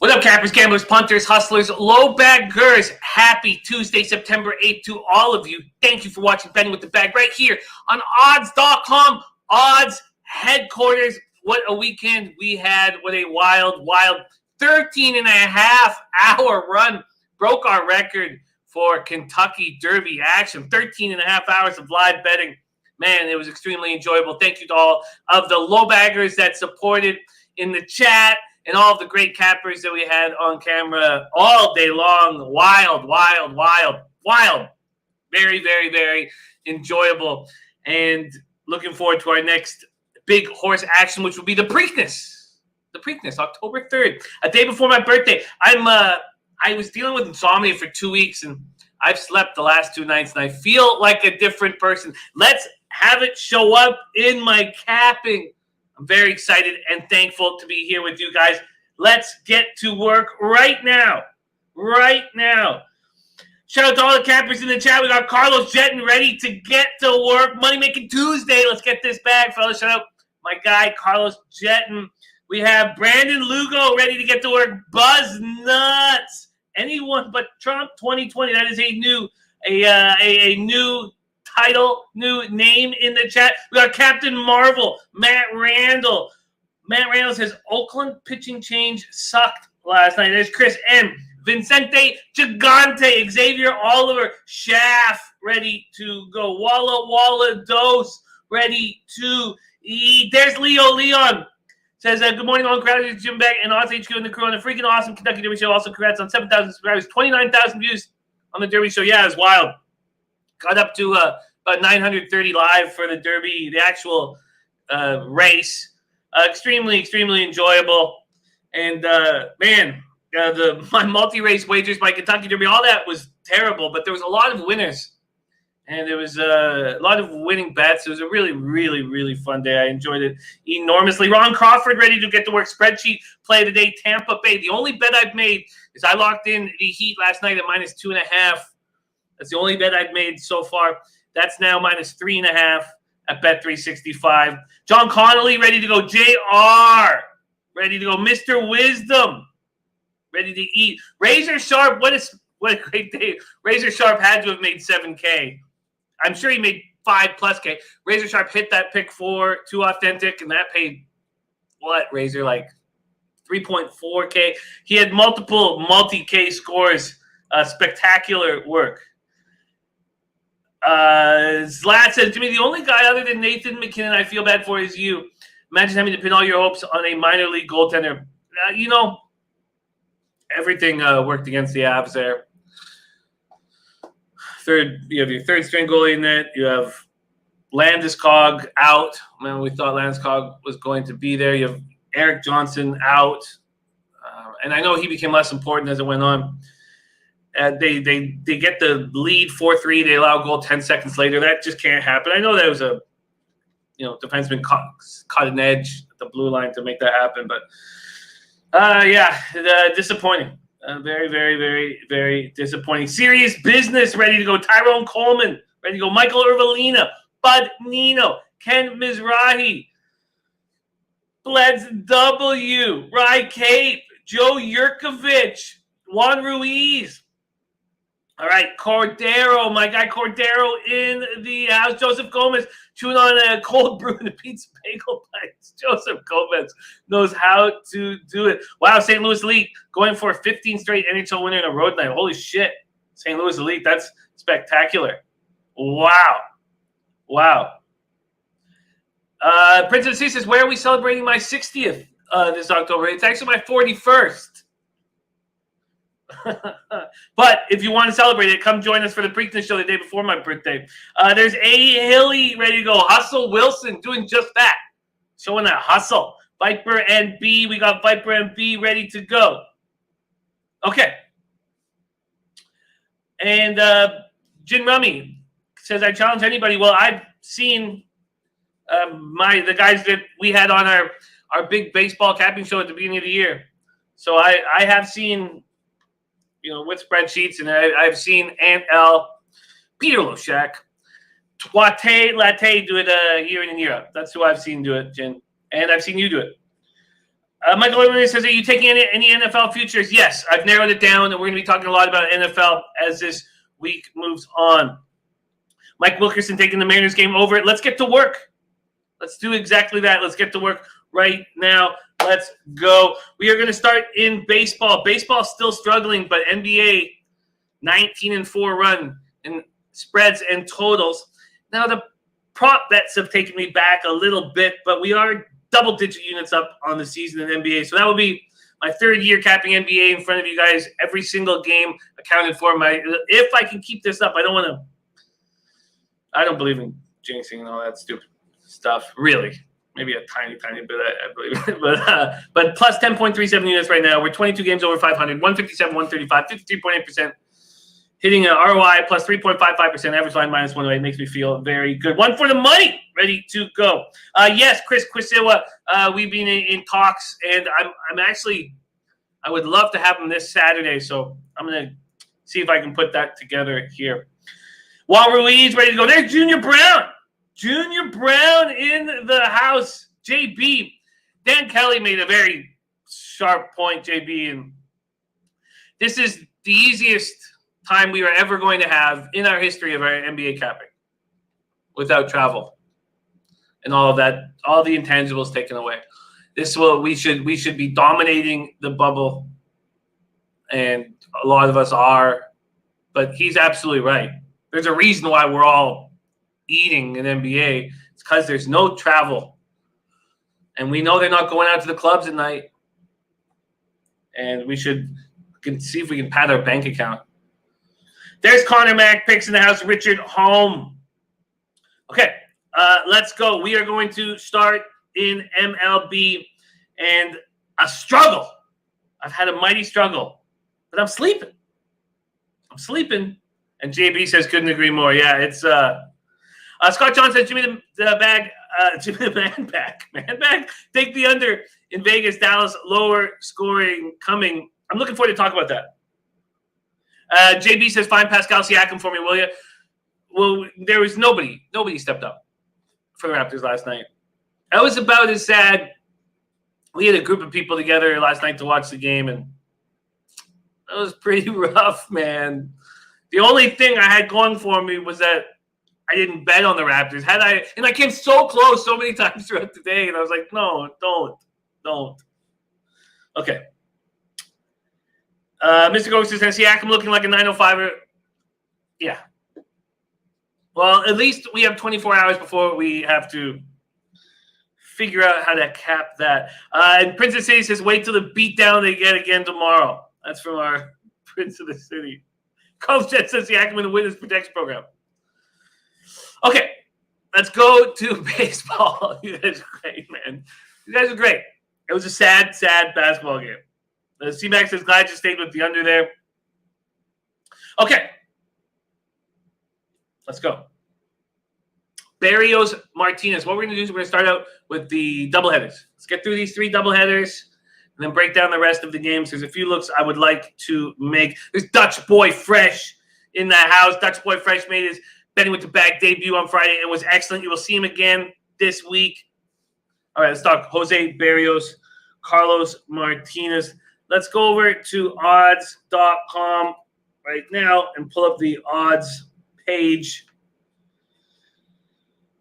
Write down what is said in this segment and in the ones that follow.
What up, cappers, gamblers, punters, hustlers, low baggers? Happy Tuesday, September 8th to all of you. Thank you for watching Betting with the Bag right here on odds.com, odds headquarters. What a weekend we had. What a wild 13.5-hour run. Broke our record for Kentucky Derby action. 13.5 hours of live betting. Man, it was extremely enjoyable. Thank you to all of the low baggers that supported in the chat. And all of the great cappers that we had on camera all day long. Wild. Very, very, very enjoyable. And looking forward to our next big horse action, which will be the Preakness. The Preakness, October 3rd. A day before my birthday. I was dealing with insomnia for 2 weeks, and I've slept the last 2 nights, and I feel like a different person. Let's have it show up in my capping. I'm very excited and thankful to be here with you guys. Let's get to work right now. Shout out to all the cappers in the chat. We got Carlos Jetton ready to get to work. Money Making Tuesday. Let's get this bag, fellas. Shout out my guy, Carlos Jetton. We have Brandon Lugo ready to get to work. Buzz Nuts. Anyone but Trump 2020. That is a new title, new name in the chat. We got Captain Marvel, Matt Randall. Matt Randall says Oakland pitching change sucked last night. There's Chris M. Vincente Gigante, Xavier Oliver, Schaff ready to go. Walla Dose ready to eat. There's Leo Leon. Says, good morning, all crowd. Jim Beck and Odds HQ and the crew on the freaking awesome Kentucky Derby Show. Also, congrats on 7,000 subscribers, 29,000 views on the Derby Show. Yeah, it's wild. Got up to about 930 live for the Derby, the actual race. Extremely enjoyable. And, man, my multi-race wagers, my Kentucky Derby, all that was terrible, but there was a lot of winners. And there was a lot of winning bets. It was a really fun day. I enjoyed it enormously. Ron Crawford ready to get to work. Spreadsheet play today, Tampa Bay. The only bet I've made is I locked in the Heat last night at -2.5. That's the only bet I've made so far. That's now -3.5 at Bet365. John Connolly ready to go. JR ready to go. Mr. Wisdom ready to eat. Razor Sharp, what a great day. Razor Sharp had to have made 7K. I'm sure he made 5+K. Razor Sharp hit that pick 4, too authentic, and that paid what, Razor? Like 3.4K. He had multiple multi-K scores. Spectacular work. Zlat says, Jimmy, the only guy other than Nathan McKinnon I feel bad for is you. Imagine having to pin all your hopes on a minor league goaltender. Everything worked against the Avs there. You have your third string goalie in net. You have Landeskog out. Man, we thought Landeskog was going to be there. You have Eric Johnson out. And I know he became less important as it went on. They get the lead 4-3. They allow a goal 10 seconds later. That just can't happen. I know that was a defenseman caught an edge at the blue line to make that happen. But, disappointing. Very disappointing. Serious business ready to go. Tyrone Coleman ready to go. Michael Irvalina, Bud Nino, Ken Mizrahi, Bleds W, Rye Cape, Joe Yurkovich, Juan Ruiz. All right, Cordero, my guy Cordero in the house. Joseph Gomez chewing on a cold brew and a pizza bagel bites. Joseph Gomez knows how to do it. Wow, St. Louis Elite going for a 15 straight NHL winner in a road night. Holy shit. St. Louis Elite, that's spectacular. Wow. Princess C says, where are we celebrating my 60th this October? It's actually my 41st. But if you want to celebrate it, come join us for the Preakness show the day before my birthday. There's A. Hilly ready to go. Hustle Wilson doing just that. Showing that hustle. Viper and B. We got Viper and B ready to go. Okay. And Jin Rummy says, I challenge anybody. Well, I've seen the guys that we had on our big baseball capping show at the beginning of the year. So I have seen with spreadsheets, and I've seen Ant L, Peter Loshak, Twate Latte do it year in and year out. That's who I've seen do it, Jen. And I've seen you do it. Michael Irwin says, are you taking any NFL futures? Yes, I've narrowed it down, and we're going to be talking a lot about NFL as this week moves on. Mike Wilkerson taking the Mariners game over. Let's get to work. Let's do exactly that. Let's get to work right now. Let's go. We are going to start in baseball. Baseball's still struggling, but NBA 19-4 run in spreads and totals. Now, the prop bets have taken me back a little bit, but we are double-digit units up on the season in NBA. So that will be my third year capping NBA in front of you guys. Every single game accounted for. If I can keep this up, I don't believe in jinxing and all that stupid stuff, really. Maybe a tiny bit, I believe. But plus 10.37 units right now. We're 22 games over 500, 157, 135, 53.8%. Hitting an ROI plus 3.55%, average line minus 108 makes me feel very good. One for the money, ready to go. Yes, Chris Quisiwa, we've been in talks, and I would love to have him this Saturday, so I'm going to see if I can put that together here. Juan Ruiz, ready to go. There's Junior Brown. Junior Brown in the house. JB. Dan Kelly made a very sharp point, JB, and this is the easiest time we are ever going to have in our history of our NBA capping without travel and all of that, all the intangibles taken away. We should be dominating the bubble, and a lot of us are, but he's absolutely right. There's a reason why we're all eating in NBA. It's because there's no travel, and we know they're not going out to the clubs at night, and we can see if we can pad our bank account. There's Connor Mack, picks in the house, Richard Home. Okay, let's go. We are going to start in MLB, and a struggle. I've had a mighty struggle, but I'm sleeping. And JB says, couldn't agree more. Yeah, it's Scott John says, Jimmy the man bag. Take the under in Vegas, Dallas, lower scoring coming. I'm looking forward to talk about that. JB says, find Pascal Siakam for me, will you? Well, there was nobody stepped up for the Raptors last night. I was about as sad. We had a group of people together last night to watch the game, and it was pretty rough, man. The only thing I had going for me was that I didn't bet on the Raptors. And I came so close so many times throughout the day, and I was like, no, don't. Okay. Mr. Ghost says, Siakam looking like a 905er. Yeah. Well, at least we have 24 hours before we have to figure out how to cap that. And Princess City says, wait till the beatdown they get again tomorrow. That's from our Prince of the City. Coach Jet says Siakam in the witness protection program. Okay, let's go to baseball. You guys are great, man. You guys are great. It was a sad basketball game. C-Max says, glad you stayed with the under there. Okay. Let's go. Barrios Martinez. What we're going to do is we're going to start out with the doubleheaders. Let's get through these 3 doubleheaders and then break down the rest of the games. There's a few looks I would like to make. There's Dutch Boy Fresh in the house. Dutch Boy Fresh made his betting with the bag debut on Friday. It was excellent. You will see him again this week. All right, let's talk Jose Barrios, Carlos Martinez. Let's go over to odds.com right now and pull up the odds page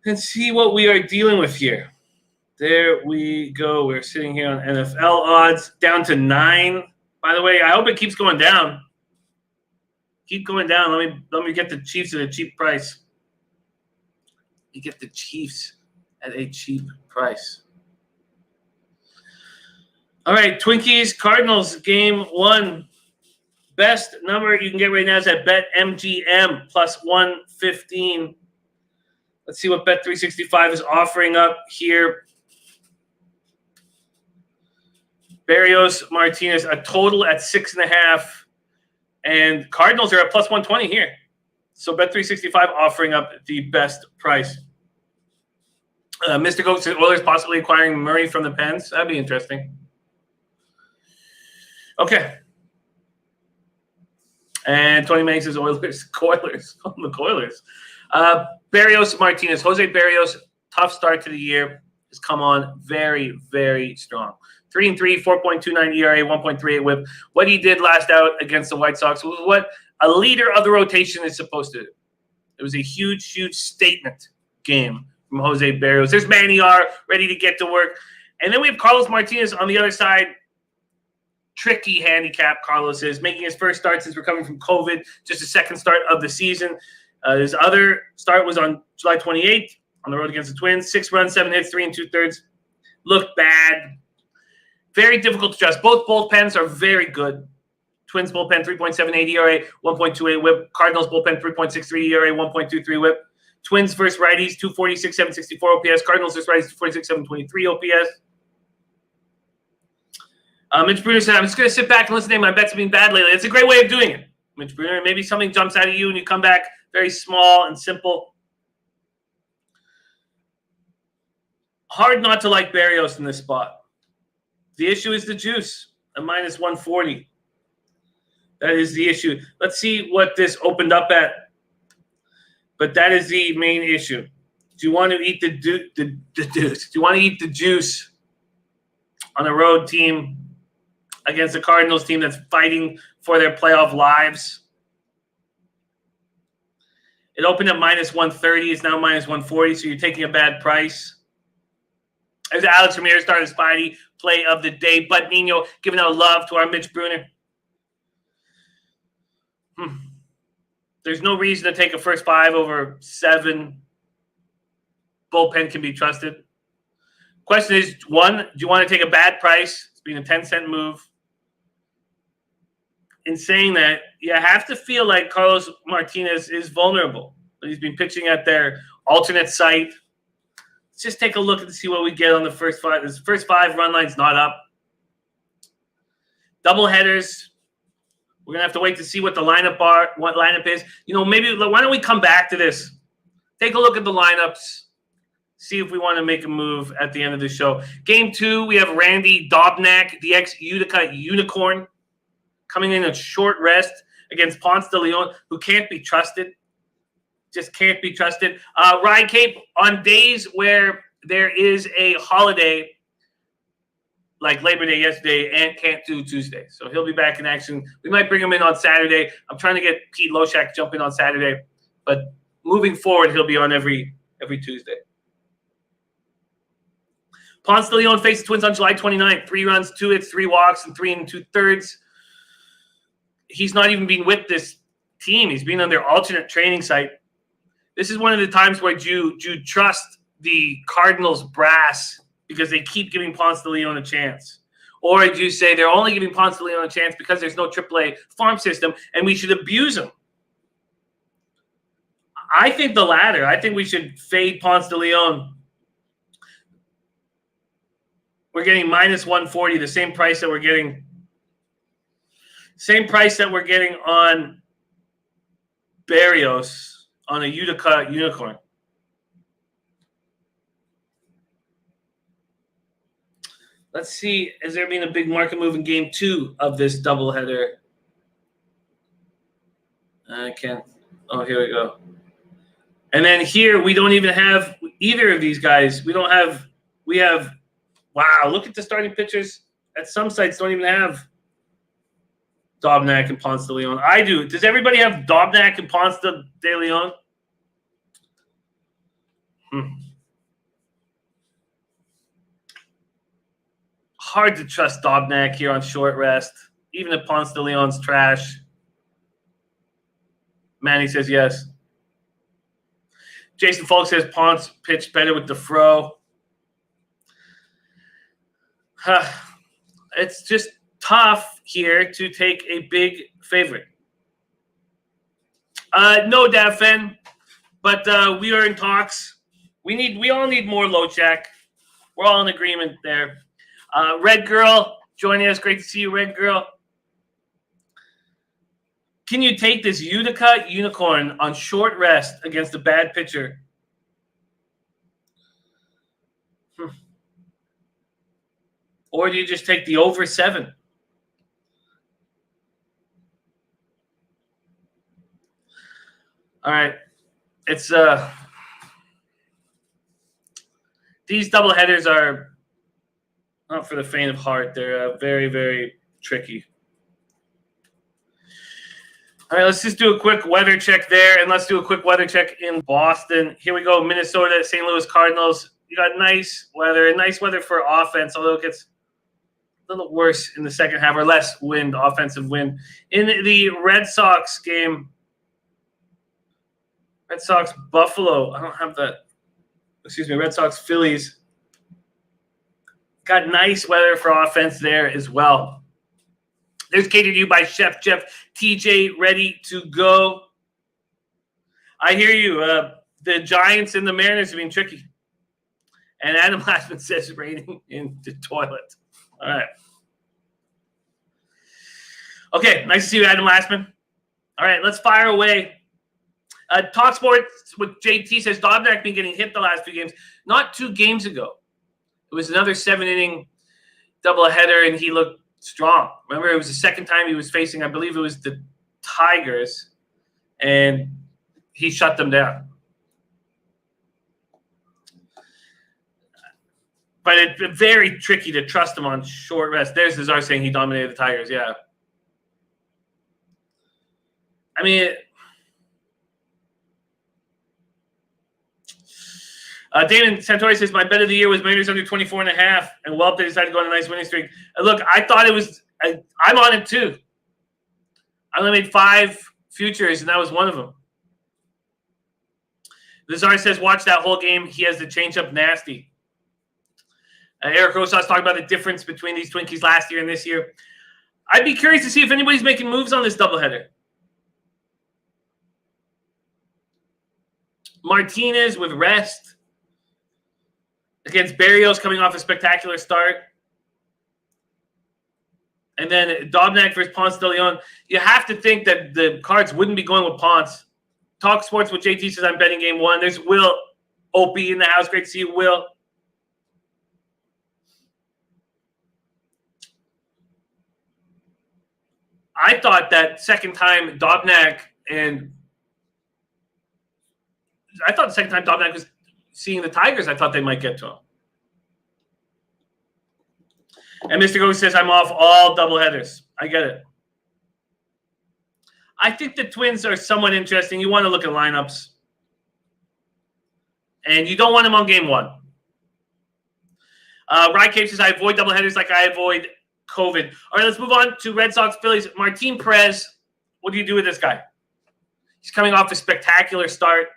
and see what we are dealing with here. There we go. We're sitting here on NFL odds down to 9. By the way, I hope it keeps going down. Keep going down. Let me get the Chiefs at a cheap price. You get the Chiefs at a cheap price. All right, Twinkies, Cardinals, game 1. Best number you can get right now is at BetMGM, plus 115. Let's see what Bet365 is offering up here. Barrios Martinez, a total at 6.5. And Cardinals are at plus 120 here. So Bet365 offering up the best price. Mr. Goat says Oilers possibly acquiring Murray from the Pens. That'd be interesting. Okay. And Tony Manning says Coilers. The Coilers. Barrios Martinez. Jose Barrios, tough start to the year. Has come on very, very strong. 3-3, 4.29 ERA, 1.38 WHIP. What he did last out against the White Sox was what a leader of the rotation is supposed to do. It was a huge, huge statement game from Jose Berrios. There's Manny R ready to get to work. And then we have Carlos Martinez on the other side. Tricky handicap Carlos is, making his first start since recovering from COVID, just his second start of the season. His other start was on July 28th on the road against the Twins. 6 runs, 7 hits, 3 2/3. Looked bad. Very difficult to trust. Both bullpens are very good. Twins bullpen, 3.78 ERA, 1.28 WHIP. Cardinals bullpen, 3.63 ERA, 1.23 WHIP. Twins versus righties, 246, 764 OPS. Cardinals versus righties, 246, 723 OPS. Mitch Bruner said, I'm just going to sit back and listen to my bets have been bad lately. It's a great way of doing it, Mitch Bruner. Maybe something jumps out at you and you come back very small and simple. Hard not to like Berrios in this spot. The issue is the juice, a minus 140. That is the issue. Let's see what this opened up at. But that is the main issue. Do you want to eat the juice? Do you want to eat the juice on a road team against a Cardinals team that's fighting for their playoff lives? It opened at minus 130. It's now minus 140, so you're taking a bad price. As Alex Ramirez started Spidey play of the day, Bud Nino giving out love to our Mitch Bruner. There's no reason to take a first 5 over 7. Bullpen can be trusted. Question is, 1, do you want to take a bad price? It's been a 10-cent move. In saying that, you have to feel like Carlos Martinez is vulnerable. He's been pitching at their alternate site. Let's just take a look and see what we get on the first 5. This first 5 run line's not up. Doubleheaders. We're gonna have to wait to see what the lineup is. You know, maybe why don't we come back to this? Take a look at the lineups. See if we want to make a move at the end of the show. Game 2, we have Randy Dobnak, the ex-Utica Unicorn, coming in a short rest against Ponce de Leon, who can't be trusted. Just can't be trusted. Ryan Cape, on days where there is a holiday, like Labor Day yesterday, and can't do Tuesday. So he'll be back in action. We might bring him in on Saturday. I'm trying to get Pete Loshak to jump in on Saturday. But moving forward, he'll be on every Tuesday. Ponce de Leon faced the Twins on July 29th. 3 runs, 2 hits, 3 walks, and 3 2/3. He's not even been with this team. He's been on their alternate training site. This is one of the times where you trust the Cardinals brass because they keep giving Ponce de Leon a chance. Or do you say they're only giving Ponce de Leon a chance because there's no AAA farm system and we should abuse him? I think the latter. I think we should fade Ponce de Leon. We're getting minus 140, the same price that we're getting. Same price that we're getting on Berrios on a Utica Unicorn. Let's see, has there been a big market move in game 2 of this doubleheader? I can't. Oh, here we go. And then here, we don't even have either of these guys. We have, wow, look at the starting pitchers. At some sites, don't even have Dobnak and Ponce de Leon. I do. Does everybody have Dobnak and Ponce de Leon? Hard to trust Dobnak here on short rest, even if Ponce de Leon's trash. Manny says yes. Jason Falk says Ponce pitched better with the fro. It's just tough here to take a big favorite. No, Davfen, but we are in talks. We all need more Lochak. We're all in agreement there. Red Girl joining us. Great to see you, Red Girl. Can you take this Utica Unicorn on short rest against a bad pitcher? Or do you just take the over 7? All right. It's these doubleheaders are Not for the faint of heart. They're very, very tricky. All right, let's just do a quick weather check there, and let's do a quick weather check in Boston. Here we go, Minnesota, St. Louis Cardinals. You got nice weather for offense, although it gets a little worse in the second half, or less wind, offensive wind. In the Red Sox game, Red Sox Buffalo, I don't have that. Excuse me, Red Sox Phillies. Got nice weather for offense there as well. There's catered to you by Chef Jeff. TJ ready to go. I hear you. The Giants and the Mariners are being tricky. And Adam Lashman says raining in the toilet. All right. Okay, nice to see you, Adam Lashman. All right, let's fire away. Talk Sports with JT says Dobnak been getting hit the last few games. Not 2 games ago. It was another 7-inning doubleheader, and he looked strong. Remember, it was the second time he was facing, I believe it was the Tigers, and he shut them down. But it's very tricky to trust him on short rest. There's Cesar saying he dominated the Tigers. Yeah. I mean, Damon Santori says, my bet of the year was Mariners under 24.5, and Welp, they decided to go on a nice winning streak. Look, I thought it was I'm on it too. I only made 5 futures, and that was one of them. Lazar says, watch that whole game. He has the changeup nasty. Eric Rosas talking about the difference between these Twinkies last year and this year. I'd be curious to see if anybody's making moves on this doubleheader. Martinez with rest against Berrios coming off a spectacular start. And then Dobnak versus Ponce de Leon. You have to think that the Cards wouldn't be going with Ponce. Talk Sports with JT says I'm betting game 1. There's Will Opie in the house. Great to see you, Will. I thought that second time Dobnak was seeing the Tigers, I thought they might get to him. And Mr. Go says, I'm off all doubleheaders. I get it. I think the Twins are somewhat interesting. You want to look at lineups. And you don't want them on game 1. Ryan Cave says, I avoid doubleheaders like I avoid COVID. All right, let's move on to Red Sox Phillies. Martin Perez, what do you do with this guy? He's coming off a spectacular start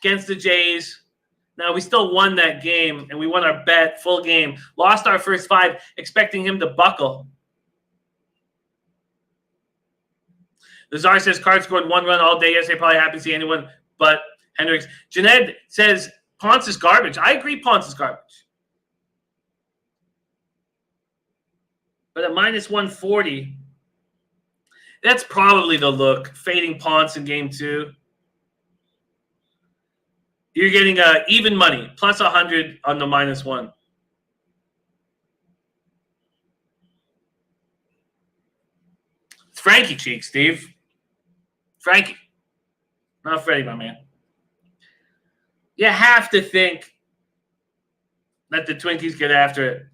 against the Jays. Now, we still won that game, and we won our bet, full game. Lost our first 5, expecting him to buckle. Lazar says Cards scored 1 run all day yesterday. Probably happy to see anyone but Hendricks. Janed says Ponce is garbage. I agree Ponce is garbage. But at minus 140, that's probably the look, fading Ponce in game 2. You're getting even money, plus 100 on the minus 1. It's Frankie cheek, Steve. Frankie. Not Freddie, my man. You have to think that the Twinkies get after it.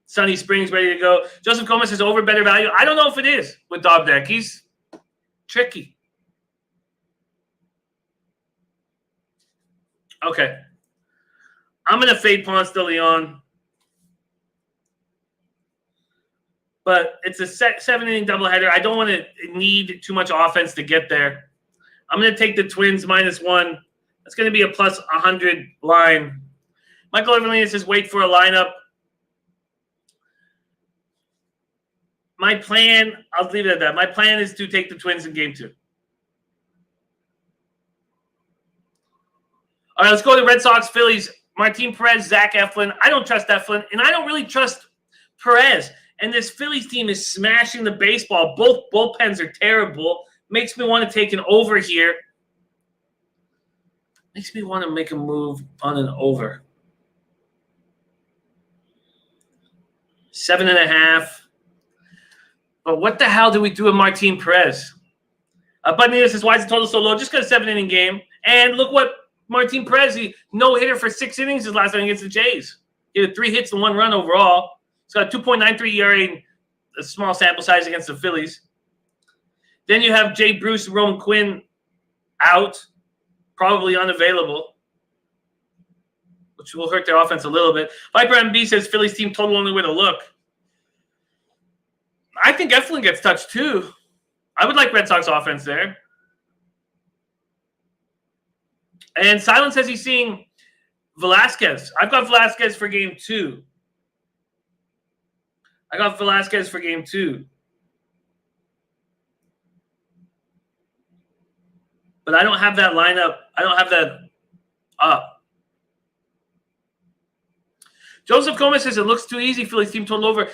Sunny Springs ready to go. Joseph Gomez says over better value. I don't know if it is with Dobnak. He's tricky. Okay. I'm going to fade Ponce de Leon. But it's a 7-inning doubleheader. I don't want to need too much offense to get there. I'm going to take the Twins minus 1. That's going to be a plus 100 line. Michael Evelina says wait for a lineup. My plan, I'll leave it at that. My plan is to take the Twins in game 2. All right, let's go to Red Sox, Phillies. Martin Perez, Zach Eflin. I don't trust Eflin, and I don't really trust Perez. And this Phillies team is smashing the baseball. Both bullpens are terrible. Makes me want to take an over here. Makes me want to make a move on an over. 7.5. But what the hell do we do with Martin Perez? Budnita says, why is the total so low? Just got a 7-inning game. And look what Martin Perez, no hitter for 6 innings his last time against the Jays. He had 3 hits and 1 run overall. He's got a 2.93 ERA, a small sample size against the Phillies. Then you have Jay Bruce and Roman Quinn out, probably unavailable, which will hurt their offense a little bit. Viper MB says Phillies team total only way to look. I think Eflin gets touched too. I would like Red Sox offense there. And Silent says he's seeing Velasquez. I've got Velasquez for game 2. I got Velasquez for game 2. But I don't have that lineup. I don't have that up. Joseph Gomez says it looks too easy. Phillies team total over.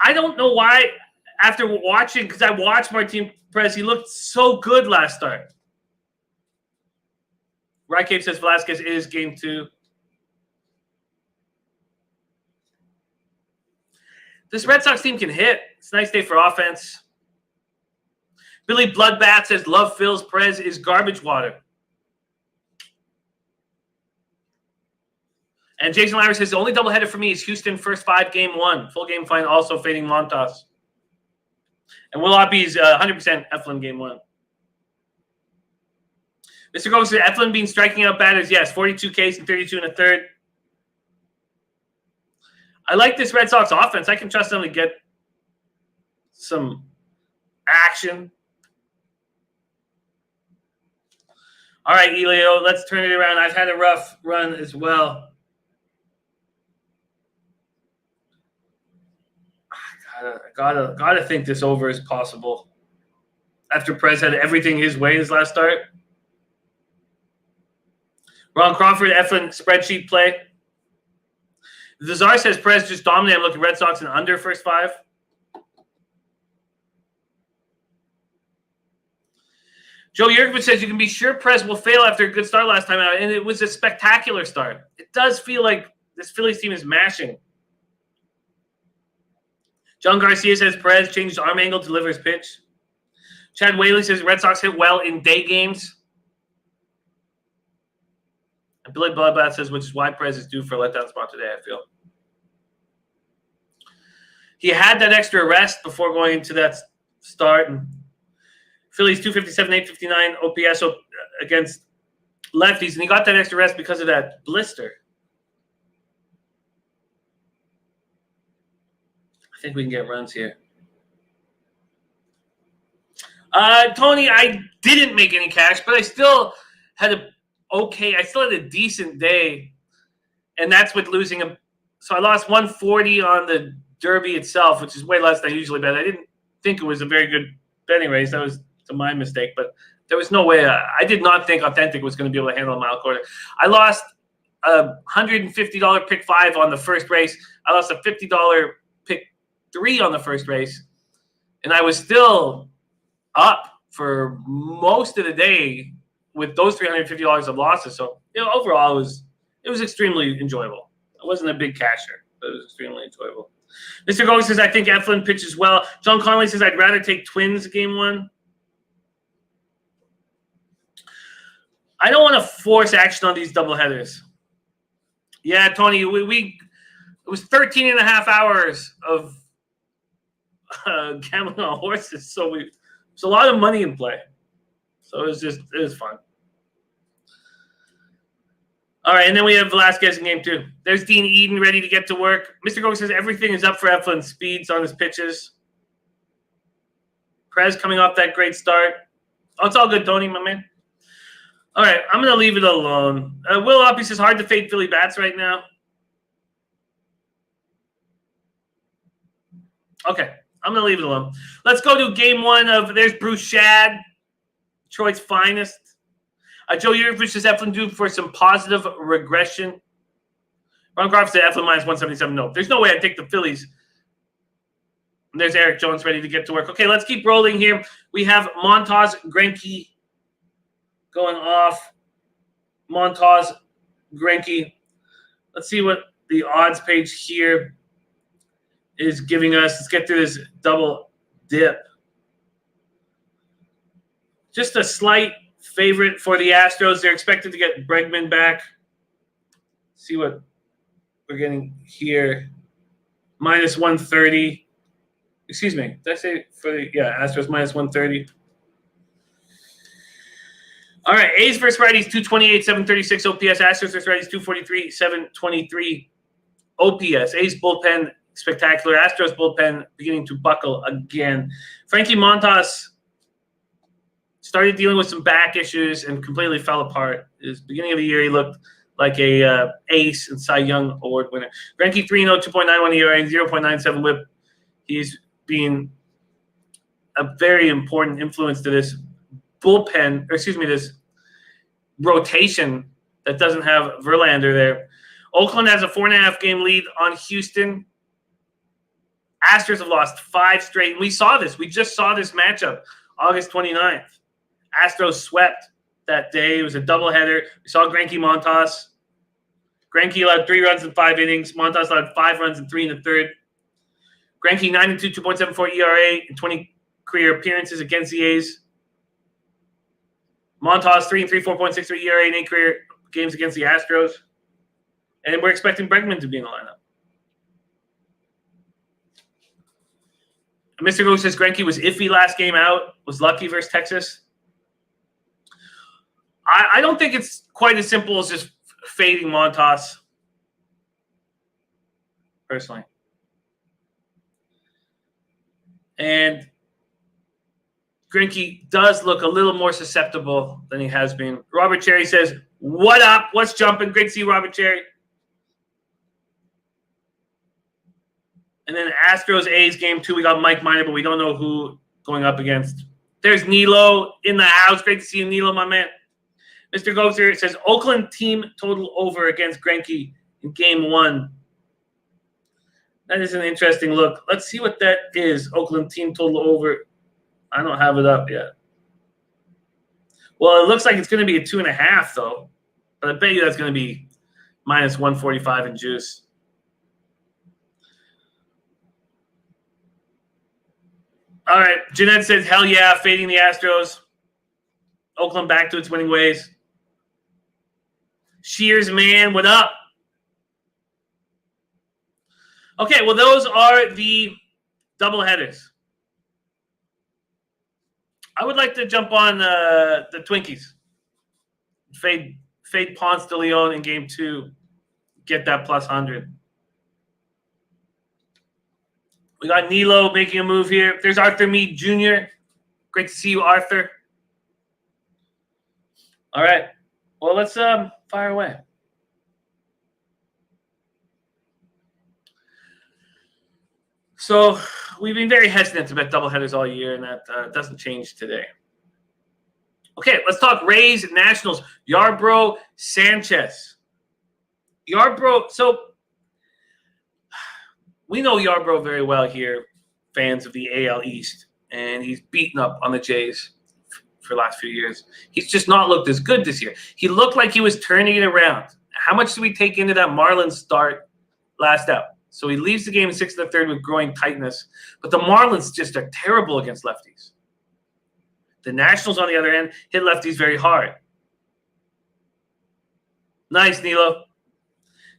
I don't know why. After watching, because I watched Martin Perez, he looked so good last start. Right Cape says Velasquez is game 2. This Red Sox team can hit. It's a nice day for offense. Billy Bloodbath says love Phil's. Perez is garbage water. And Jason Lyra says the only doubleheader for me is Houston first 5 game 1. Full game fine also fading Montas. And Will Oppie's 100% Eflin game 1. Mr. Gomes said Eflin being striking out batters. Yes, 42 Ks and 32 and a third. I like this Red Sox offense. I can trust them to get some action. All right, Elio, let's turn it around. I've had a rough run as well. I gotta think this over is possible. After Perez had everything his way his last start. Ron Crawford, Eflin spreadsheet play. The Czar says Perez just dominated. I'm looking Red Sox and under first 5. Joe Yurkovich says you can be sure Perez will fail after a good start last time out, and it was a spectacular start. It does feel like this Phillies team is mashing. John Garcia says Perez changed arm angle to deliver his pitch. Chad Whaley says Red Sox hit well in day games. And Billy Bloodbath says, which is why Perez is due for a letdown spot today, I feel. He had that extra rest before going into that start. And Phillies 257, 859 OPS against lefties. And he got that extra rest because of that blister. I think we can get runs here. Tony, I didn't make any cash, but I still had I still had a decent day, and that's with losing him. So I lost 140 on the Derby itself, which is way less than I usually bet. I didn't think it was a very good betting race. That was my mistake, but there was no way. I did not think Authentic was going to be able to handle a mile quarter. I lost a $150 pick 5 on the first race. I lost a $50 pick 3 on the first race, and I was still up for most of the day with those $350 of losses. So, overall, it was extremely enjoyable. I wasn't a big casher, but it was extremely enjoyable. Mr. Gold says, I think Eflin pitches well. John Conley says, I'd rather take Twins game 1. I don't want to force action on these doubleheaders. Yeah, Tony, it was 13 and a half hours of gambling on horses. So there's a lot of money in play. So it was fun. All right, and then we have Velasquez in game 2. There's Dean Eden ready to get to work. Mr. Gold says everything is up for Eflin. Speeds on his pitches. Perez coming off that great start. Oh, it's all good, Tony, my man. All right, I'm going to leave it alone. Will Oppie says hard to fade Philly bats right now. Okay, I'm going to leave it alone. Let's go to game 1 of there's Bruce Shad, Detroit's finest. Joe Yurkovich says Eflin due for some positive regression. Ron Crawford said Eflin minus 177. No, there's no way I'd take the Phillies. And there's Eric Jones ready to get to work. Okay, let's keep rolling here. We have Montas Greinke going off. Montas Greinke. Let's see what the odds page here is giving us. Let's get through this double dip. Just a slight favorite for the Astros. They're expected to get Bregman back. See what we're getting here minus 130. Excuse me. Did I say for the Astros minus 130? All right, A's versus righties 228, 736 OPS. Astros versus righties 243, 723 OPS. A's bullpen spectacular. Astros bullpen beginning to buckle again. Frankie Montas started dealing with some back issues and completely fell apart. His beginning of the year, he looked like a ace and Cy Young Award winner. Greinke 3-0, 2.91 ERA, 0.97 WHIP. He's been a very important influence to this bullpen, or excuse me, this rotation that doesn't have Verlander there. Oakland has a 4.5 game lead on Houston. Astros have lost 5 straight. And we saw this. We just saw this matchup August 29th. Astros swept that day. It was a doubleheader. We saw Greinke Montas. Greinke allowed 3 runs in 5 innings. Montas allowed 5 runs in 3 in the third. Greinke 9-2, 2.74 ERA in 20 career appearances against the A's. Montas 3-3, 4.63 ERA in 8 career games against the Astros. And we're expecting Bregman to be in the lineup. Mr. Go says Greinke was iffy last game out, was lucky versus Texas. I don't think it's quite as simple as just fading Montas, personally. And Greinke does look a little more susceptible than he has been. Robert Cherry says, what up? What's jumping? Great to see you, Robert Cherry. And then Astros A's game 2, we got Mike Minor, but we don't know who going up against. There's Nilo in the house. Great to see you, Nilo, my man. Mr. Gozer says, Oakland team total over against Greinke in game 1. That is an interesting look. Let's see what that is. Oakland team total over. I don't have it up yet. Well, it looks like it's going to be a 2.5, though. But I bet you that's going to be minus 145 in juice. All right. Jeanette says, hell yeah, fading the Astros. Oakland back to its winning ways. Shears, man, what up? Okay, well, those are the doubleheaders. I would like to jump on the Twinkies. Fade Ponce de Leon in game 2. Get that plus 100. We got Nilo making a move here. There's Arthur Meade Jr. Great to see you, Arthur. All right. Well, let's fire away. So we've been very hesitant to bet doubleheaders all year, and that doesn't change today. Okay, let's talk Rays, Nationals. Yarbrough, Sanchez. Yarbrough, so we know Yarbrough very well here, fans of the AL East, and he's beaten up on the Jays for the last few years. He's just not looked as good this year. He looked like he was turning it around. How much do we take into that Marlins start last out? So he leaves the game in 6 in the third with growing tightness. But the Marlins just are terrible against lefties. The Nationals, on the other end, hit lefties very hard. Nice, Nilo.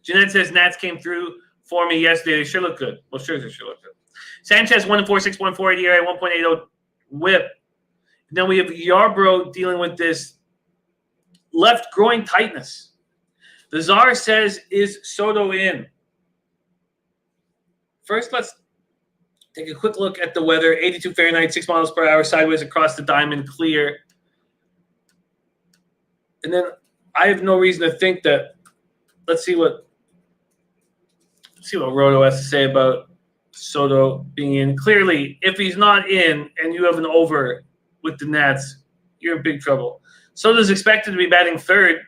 Jeanette says Nats came through for me yesterday. They sure look good. Well, sure, they sure look good. Sanchez, 1-4, 6.48 ERA, 1.80 WHIP. Then we have Yarbrough dealing with this left groin tightness. The Czar says, is Soto in? First, let's take a quick look at the weather. 82 Fahrenheit, 6 miles per hour, sideways across the diamond, clear. And then I have no reason to think that. Let's see what Roto has to say about Soto being in. Clearly, if he's not in and you have an over with the Nats, you're in big trouble. Soto's expected to be batting third.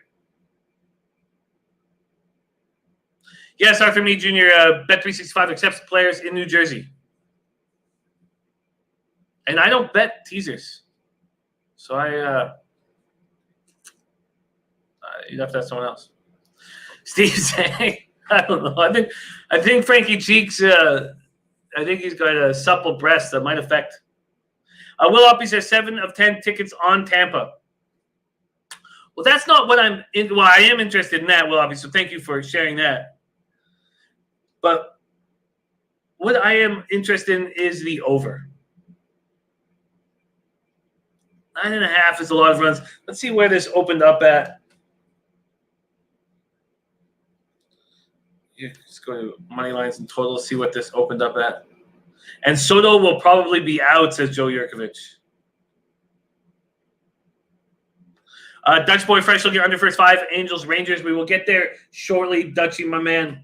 Yes, Arthur Meade Jr., Bet365 accepts players in New Jersey. And I don't bet teasers. So you'd have to ask someone else. Steve saying, I don't know. I think Frankie Cheeks, I think he's got a supple breast that might affect. Will Uppy says 7 of 10 tickets on Tampa. Well, that's not what I'm in. Well, I am interested in that, Will Uppy, so thank you for sharing that. But what I am interested in is the over. 9.5 is a lot of runs. Let's see where this opened up at. You just go to money lines and total, see what this opened up at. And Soto will probably be out, says Joe Yurkovich. Dutch Boy Fresh looking under first 5. Angels, Rangers. We will get there shortly, Dutchy, my man.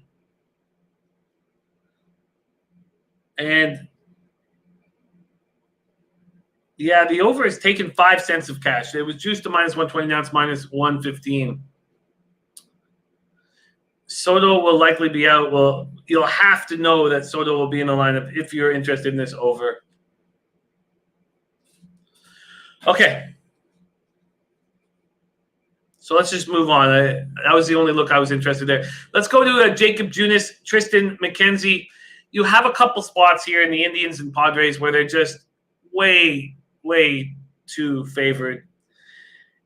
And yeah, the over has taken 5 cents of cash. It was juiced to -120. Now it's -115. Soto will likely be out. Well, you'll have to know that Soto will be in the lineup if you're interested in this over. Okay. So let's just move on. That was the only look I was interested in there. Let's go to Jacob Junis, Tristan McKenzie. You have a couple spots here in the Indians and Padres where they're just way too favored.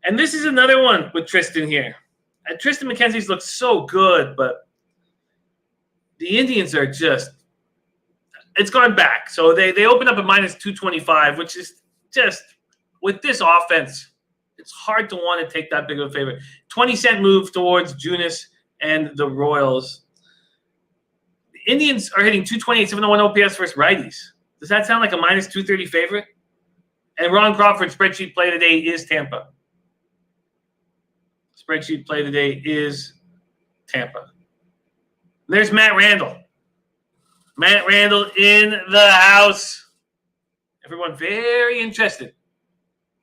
And this is another one with Tristan here. And Tristan McKenzie's looks so good, but the Indians are just – it's gone back. So they open up at -225, which is just – with this offense, it's hard to want to take that big of a favor. 20-cent move towards Junis and the Royals. The Indians are hitting 228, 701 OPS versus righties. Does that sound like a -230 favorite? And Ron Crawford's spreadsheet play today is Tampa. Spreadsheet play today is Tampa. There's Matt Randall. Matt Randall in the house. Everyone very interested.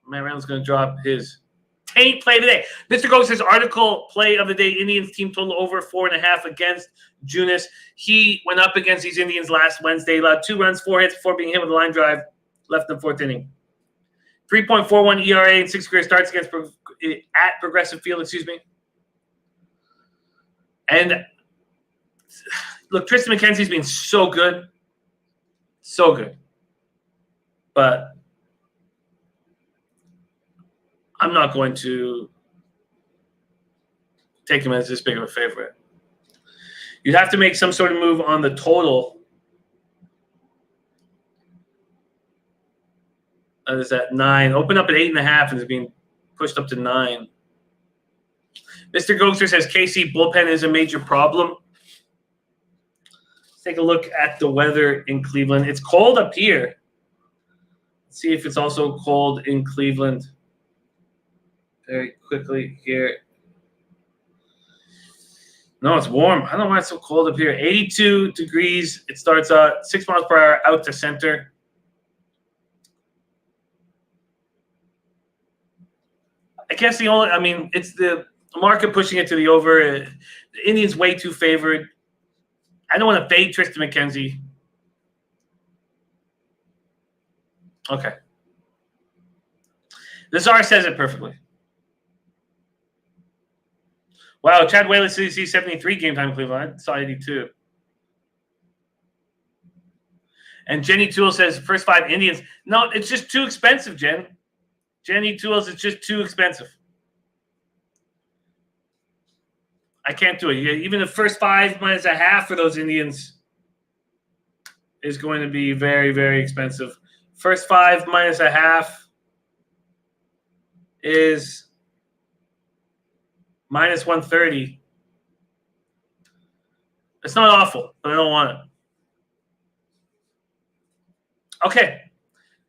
Matt Randall's going to drop his tape play today. Mr. Ghost says article play of the day, Indians team total over 4.5 against Junis. He went up against these Indians last Wednesday, allowed 2 runs, 4 hits before being hit with a line drive, left in the 4th inning. 3.41 ERA in 6 career starts against at Progressive Field, And look, Tristan McKenzie's been so good. So good. But I'm not going to take him as this big of a favorite. You'd have to make some sort of move on the total. That is at 9. Open up at 8.5 and is being pushed up to 9. Mr. Gokster says KC bullpen is a major problem. Let's take a look at the weather in Cleveland. It's cold up here. Let's see if it's also cold in Cleveland. Very quickly here. No, it's warm. I don't know why it's so cold up here. 82 degrees. It starts 6 miles per hour out to center. I guess it's the market pushing it to the over. The Indians way too favored. I don't want to fade Tristan McKenzie. Okay. The Czar says it perfectly. Wow, Chad Whaley says 73 game time in Cleveland. I saw 82. And Jenny Toole says first 5 Indians. No, it's just too expensive, Jen. Jenny Tools is just too expensive. I can't do it. Even the first 5 -1/2 for those Indians is going to be very, very expensive. First 5 -1/2 is -130. It's not awful, but I don't want it. Okay.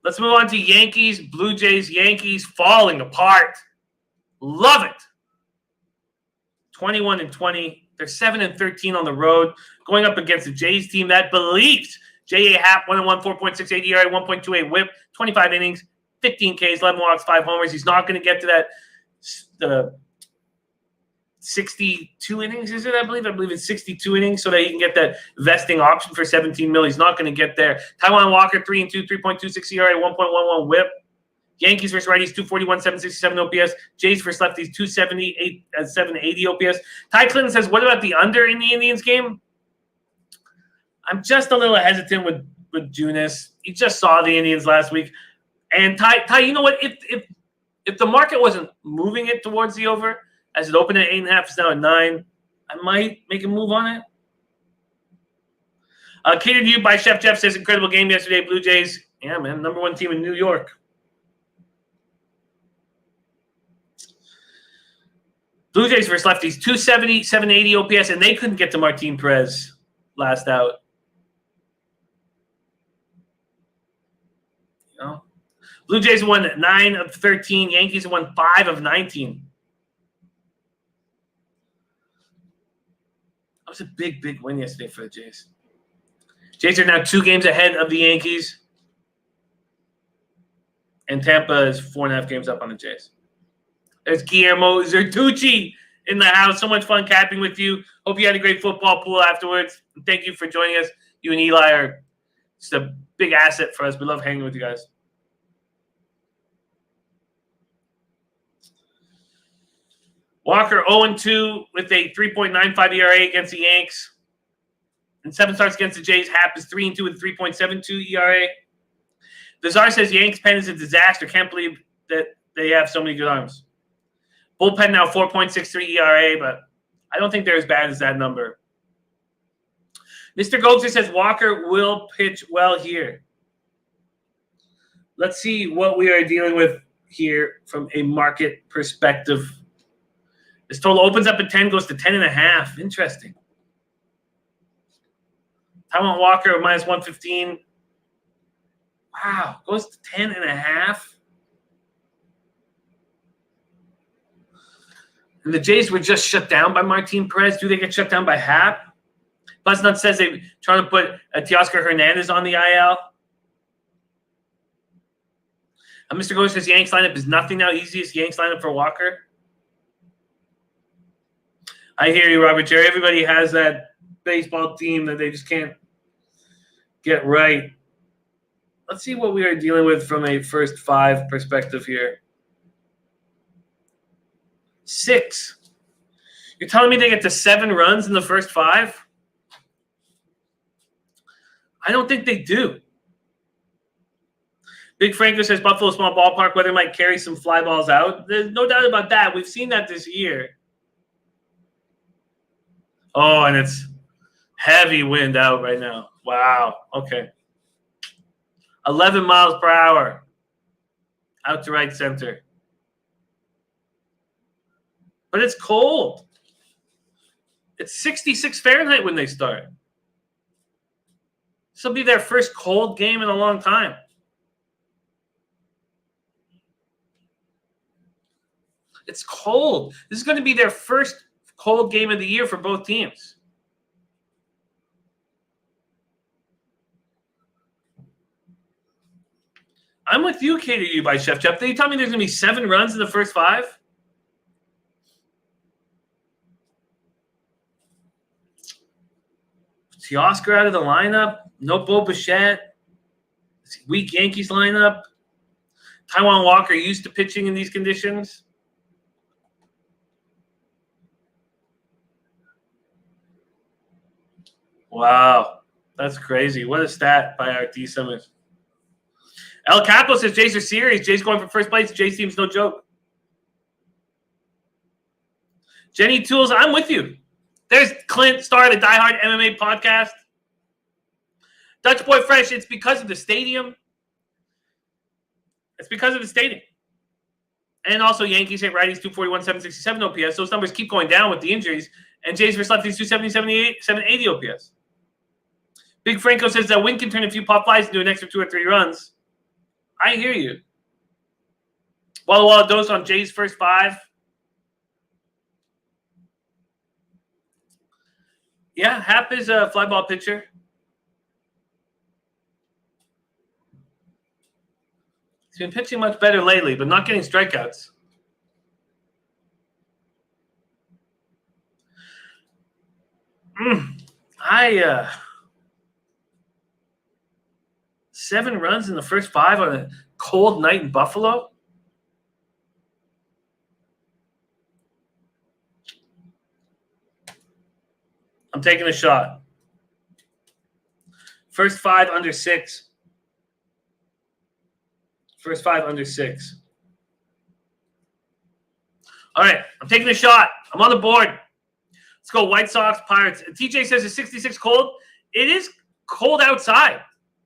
Let's move on to Yankees, Blue Jays. Yankees falling apart. Love it. 21-20. They're 7-13 on the road, going up against the Jays team that believes. J.A. Happ, 1-1, 4.68 ERA, 1.28 WHIP, 25 innings, 15 Ks, 11 walks, 5 homers. He's not going to get to that 62 innings, is it? I believe it's 62 innings so that he can get that vesting option for $17 million. He's not going to get there. Taijuan Walker, 3-2, 3.26 ERA, 1.11 WHIP. Yankees versus righties, 241, 767 OPS. Jays versus lefties, 278, 780 OPS. Ty Clinton says, what about the under in the Indians game? I'm just a little hesitant with Junis. You just saw the Indians last week. And Ty, you know what? If the market wasn't moving it towards the over, as it opened at 8.5, it's now at 9, I might make a move on it. Catered to you by Chef Jeff says, incredible game yesterday, Blue Jays. Yeah, man, number 1 team in New York. Blue Jays versus lefties, 270, 780 OPS, and they couldn't get to Martin Perez last out. You know? Blue Jays won 9 of 13. Yankees won 5 of 19. That was a big, big win yesterday for the Jays. Jays are now 2 games ahead of the Yankees. And Tampa is 4.5 games up on the Jays. There's Guillermo Zertucci in the house. So much fun capping with you. Hope you had a great football pool afterwards. And thank you for joining us. You and Eli are just a big asset for us. We love hanging with you guys. Walker 0-2 with a 3.95 ERA against the Yanks. And 7 starts against the Jays. Happ is 3-2 with 3.72 ERA. Bizarre says Yanks pen is a disaster. Can't believe that they have so many good arms. Bullpen now 4.63 ERA, but I don't think they're as bad as that number. Mr. Goldster says Walker will pitch well here. Let's see what we are dealing with here from a market perspective. This total opens up at 10, goes to 10.5. Interesting. Taiwan Walker minus 115. Wow, goes to 10.5. And the Jays were just shut down by Martin Perez. Do they get shut down by Happ? Buzznut says they're trying to put Teoscar Hernandez on the IL. Mr. Goes says Yanks lineup is nothing now. Easiest Yanks lineup for Walker. I hear you, Robert Jerry. Everybody has that baseball team that they just can't get right. Let's see what we are dealing with from a first 5 perspective here. 6. You're telling me they get to 7 runs in the first 5? I don't think they do. Big Franco says Buffalo small ballpark, weather might carry some fly balls out. There's no doubt about that. We've seen that this year. Oh, and it's heavy wind out right now. Wow. Okay. 11 miles per hour out to right center. But it's cold. It's 66 Fahrenheit when they start. This will be their first cold game in a long time. It's cold. This is going to be their first cold game of the year for both teams. I'm with you, Cater You by Chef Jeff. Did you tell me there's going to be 7 runs in the first 5? Teoscar out of the lineup. No Bo Bichette. Weak Yankees lineup. Taiwan Walker used to pitching in these conditions. Wow. That's crazy. What a stat by our D Summers. El Capo says Jays are serious. Jays going for first place. Jays team's no joke. Jenny Tools, I'm with you. There's Clint, star of the Die Hard MMA podcast. Dutch Boy Fresh, it's because of the stadium. It's because of the stadium. And also Yankees hit righties 241, 767 OPS. Those numbers keep going down with the injuries. And Jays versus lefties 270, 78, 780 OPS. Big Franco says that wind can turn a few pop flies into an extra 2 or 3 runs. I hear you. Walla Walla dose on Jays' first 5. Yeah, Happ is a fly ball pitcher. He's been pitching much better lately, but not getting strikeouts. I 7 runs in the first 5 on a cold night in Buffalo? I'm taking a shot. First 5 under 6. First 5 under 6. All right, I'm taking a shot. I'm on the board. Let's go White Sox, Pirates. TJ says it's 66 cold. It is cold outside.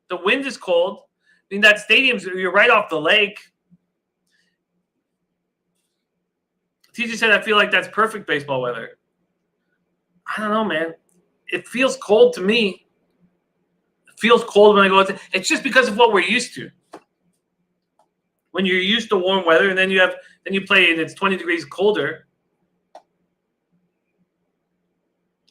The wind is cold. I mean, that stadium's, you're right off the lake. TJ said, I feel like that's perfect baseball weather. I don't know, man. It feels cold to me. It feels cold when I go outside. It's just because of what we're used to. When you're used to warm weather, and then you play and it's 20 degrees colder.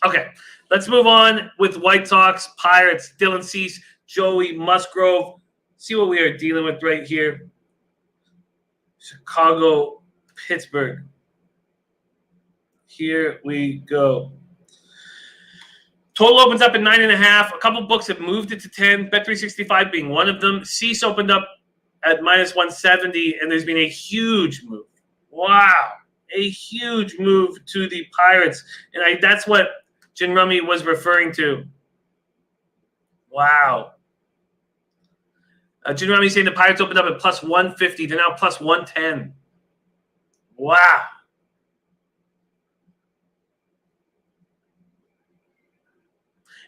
Okay, let's move on with White Sox, Pirates, Dylan Cease, Joey Musgrove. See what we are dealing with right here. Chicago, Pittsburgh. Here we go. Total opens up at 9.5. A couple books have moved it to 10. Bet365 being one of them. Cease opened up at -170, and there's been a huge move. Wow, a huge move to the Pirates, and that's what Jin Rummy was referring to. Wow. Jin Rummy saying the Pirates opened up at +150. They're now +110. Wow.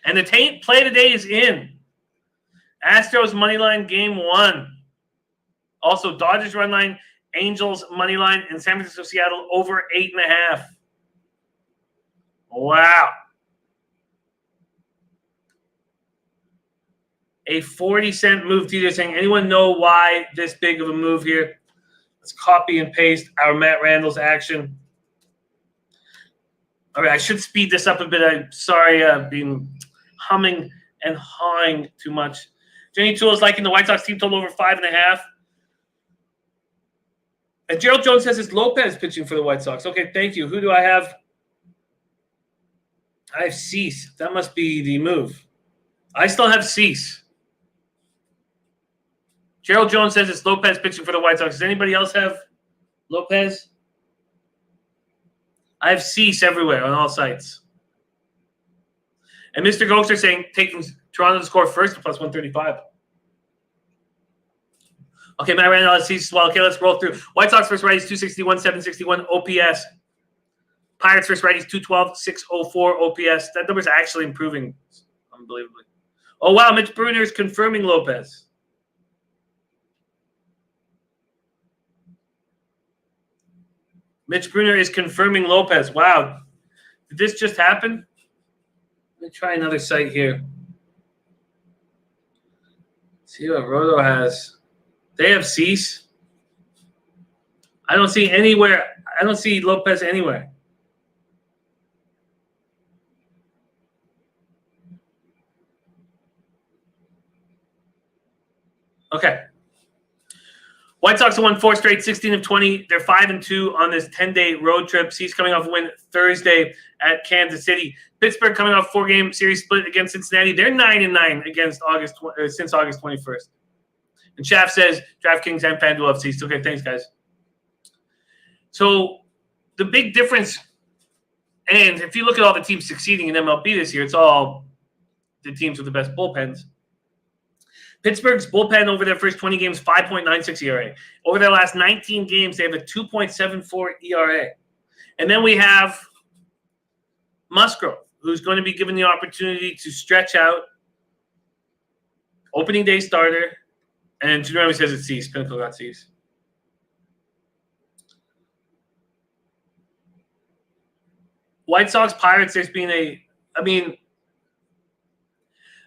And the play today is in. Astros money line game 1. Also, Dodgers run line, Angels money line, and San Francisco, Seattle over 8.5. Wow. A 40-cent move. TJ saying, anyone know why this big of a move here? Let's copy and paste our Matt Randall's action. All right, I should speed this up a bit. I'm sorry I've been humming and hawing too much. Jenny Toole is liking the White Sox team total over 5.5. And Gerald Jones says it's Lopez pitching for the White Sox. Okay, thank you. Who do I have? I have Cease. That must be the move. I still have Cease. Gerald Jones says it's Lopez pitching for the White Sox. Does anybody else have Lopez? I have Cease everywhere on all sites. And Mr. Gokster saying taking Toronto to score first to +135. Okay, Matt Randall has Cease as well. Okay, let's roll through. White Sox first righties, 261, 761 OPS. Pirates first righties, 212, 604 OPS. That number's actually improving unbelievably. Oh, wow, Mitch Bruner is confirming Lopez. Mitch Bruner is confirming Lopez. Wow. Did this just happen? Let me try another site here. See what Roto has. They have Cease. I don't see anywhere. I don't see Lopez anywhere. Okay. White Sox have won 4 straight, 16 of 20. They're 5-2 on this 10-day road trip. Cease coming off a win Thursday at Kansas City. Pittsburgh coming off 4-game series split against Cincinnati. They're 9-9 against since August 21st. And Shaft says DraftKings and FanDuel have Cease. Okay, thanks, guys. So the big difference, and if you look at all the teams succeeding in MLB this year, it's all the teams with the best bullpens. Pittsburgh's bullpen over their first 20 games, 5.96 ERA. Over their last 19 games, they have a 2.74 ERA. And then we have Musgrove, who's going to be given the opportunity to stretch out. Opening day starter. And Jeremy says it's Cease. Pinnacle got Cease. White Sox, Pirates, there's been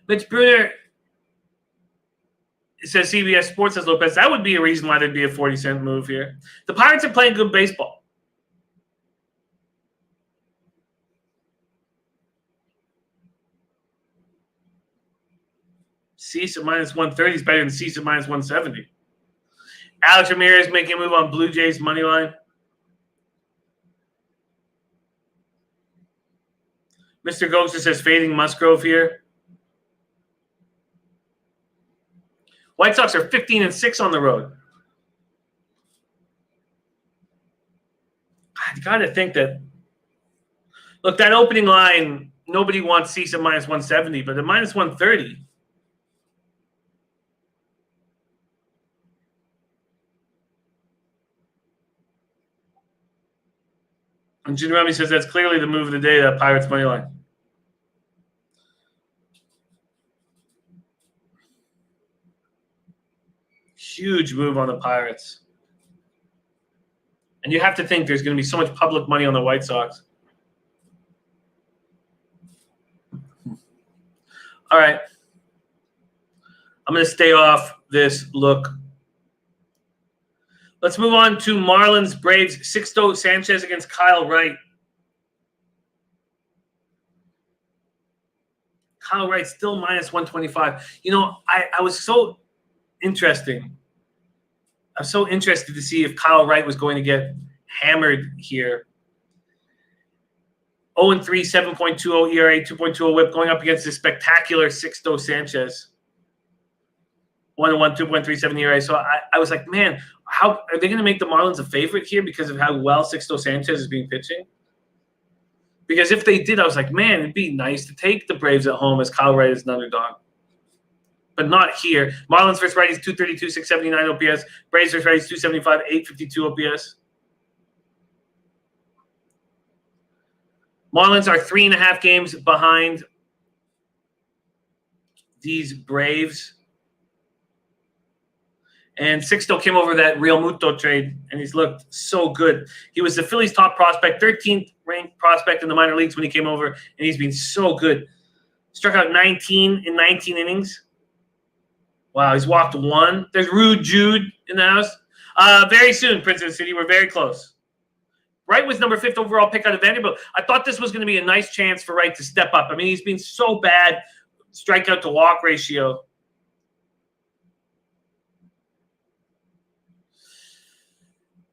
Mitch Bruner – it says CBS Sports says Lopez. That would be a reason why there'd be a 40-cent move here. The Pirates are playing good baseball. Cease at -130 is better than Cease at -170. Alex Ramirez making a move on Blue Jays money line. Mr. Ghoster says fading Musgrove here. White Sox are 15-6 on the road. I got to think that. Look, that opening line, nobody wants Cease at -170, but at -130. And Jeremy says that's clearly the move of the day, that Pirates money line. Huge move on the Pirates. And you have to think there's going to be so much public money on the White Sox. All right. I'm going to stay off this look. Let's move on to Marlins Braves. Sixto Sanchez against Kyle Wright. Kyle Wright still minus 125. You know, I was so interesting. I'm so interested to see if Kyle Wright was going to get hammered here. 0-3, 7.20 ERA, 2.20 whip, going up against the spectacular Sixto Sanchez. 1-1, 2.37 ERA. So I was like, man, how are they going to make the Marlins a favorite here because of how well Sixto Sanchez is being pitching? Because if they did, I was like, man, it'd be nice to take the Braves at home as Kyle Wright is an underdog. But not here. Marlins versus righties, 232, 679 OPS. Braves versus righties, 275, 852 OPS. Marlins are 3.5 games behind these Braves. And Sixto came over that Real Muto trade, and he's looked so good. He was the Phillies' top prospect, 13th ranked prospect in the minor leagues when he came over, and he's been so good. Struck out 19 in 19 innings. Wow, he's walked 1. There's Rude Jude in the house. Very soon, Prince of the City. We're very close. Wright was number 5th overall pick out of Vanderbilt. I thought this was going to be a nice chance for Wright to step up. I mean, he's been so bad, strikeout to walk ratio.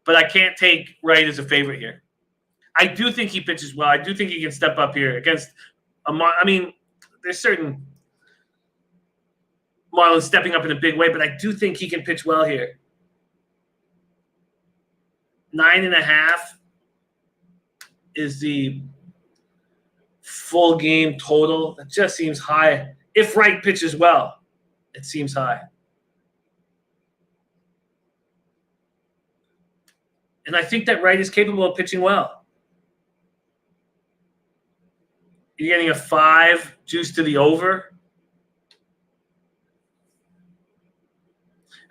But I can't take Wright as a favorite here. I do think he pitches well. I do think he can step up here against I mean, there's certain Marlins stepping up in a big way, but I do think he can pitch well here. 9.5 is the full game total. It just seems high. If Wright pitches well, it seems high. And I think that Wright is capable of pitching well. You're getting a 5 juice to the over.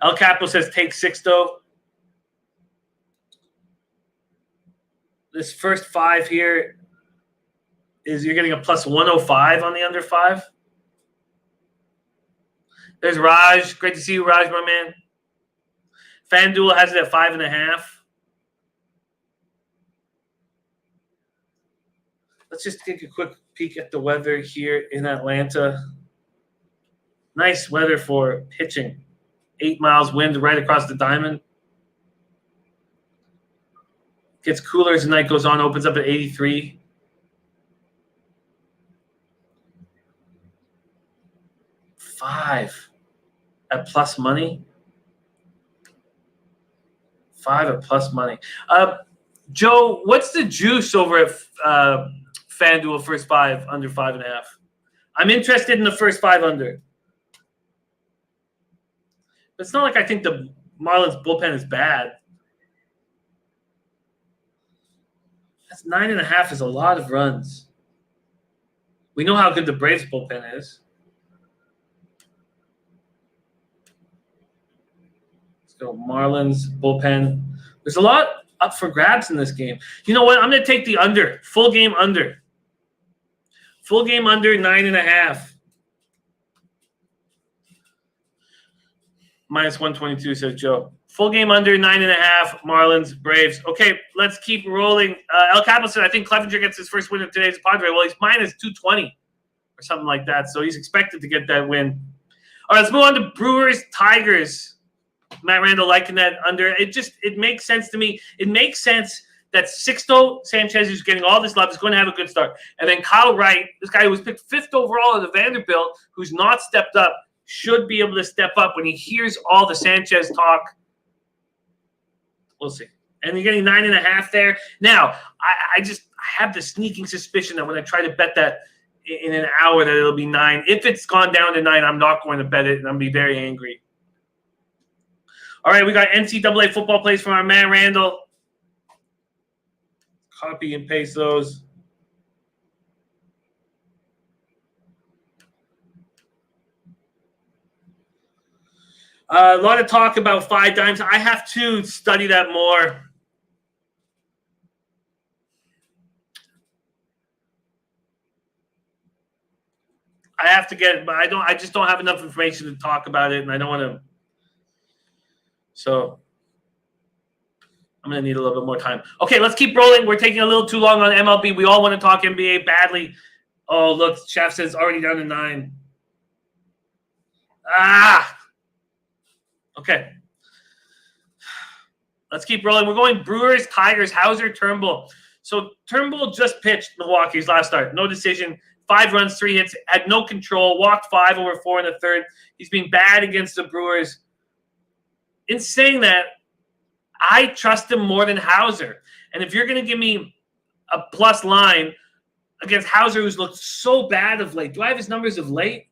El Capo says take Sixto. This first 5 here is you're getting a plus 105 on the under 5. There's Raj. Great to see you, Raj, my man. FanDuel has it at 5.5. Let's just take a quick peek at the weather here in Atlanta. Nice weather for pitching. 8 miles wind right across the diamond. Gets cooler as the night goes on, opens up at 83. $5 at plus money. $5 at plus money. Joe, what's the juice over at FanDuel first 5 under 5.5? I'm interested in the first 5 under. But it's not like I think the Marlins bullpen is bad. That's 9.5 is a lot of runs. We know how good the Braves bullpen is. Let's go Marlins bullpen. There's a lot up for grabs in this game. You know what? I'm going to take the under. Full game under. Full game under 9.5. Minus 122, says Joe. Full game under 9.5. Marlins, Braves. Okay, let's keep rolling. El Capo said, I think Clevenger gets his first win of today's Padre. Well, he's minus 220 or something like that. So he's expected to get that win. All right, let's move on to Brewers, Tigers. Matt Randall liking that under. It makes sense to me. It makes sense that Sixto Sanchez, who's getting all this love, is going to have a good start. And then Kyle Wright, this guy who was picked 5th overall at the Vanderbilt, who's not stepped up, should be able to step up when he hears all the Sanchez talk. We'll see. And you're getting 9.5 there. Now, I have the sneaking suspicion that when I try to bet that in an hour that it'll be 9. If it's gone down to 9, I'm not going to bet it, and I'm going to be very angry. All right, we got NCAA football plays from our man Randall. Copy and paste those. A lot of talk about 5 dimes. I have to study that more. I have to get it, but I just don't have enough information to talk about it, and I don't want to. So I'm going to need a little bit more time. Okay, let's keep rolling. We're taking a little too long on MLB. We all want to talk NBA badly. Oh, look, Chef says already down to 9. Okay. Let's keep rolling. We're going Brewers, Tigers, Hauser, Turnbull. So Turnbull just pitched Milwaukee's last start. No decision. 5 runs, 3 hits. Had no control. Walked 5 over 4 in the third. He's been bad against the Brewers. In saying that, I trust him more than Hauser. And if you're going to give me a plus line against Hauser, who's looked so bad of late, do I have his numbers of late?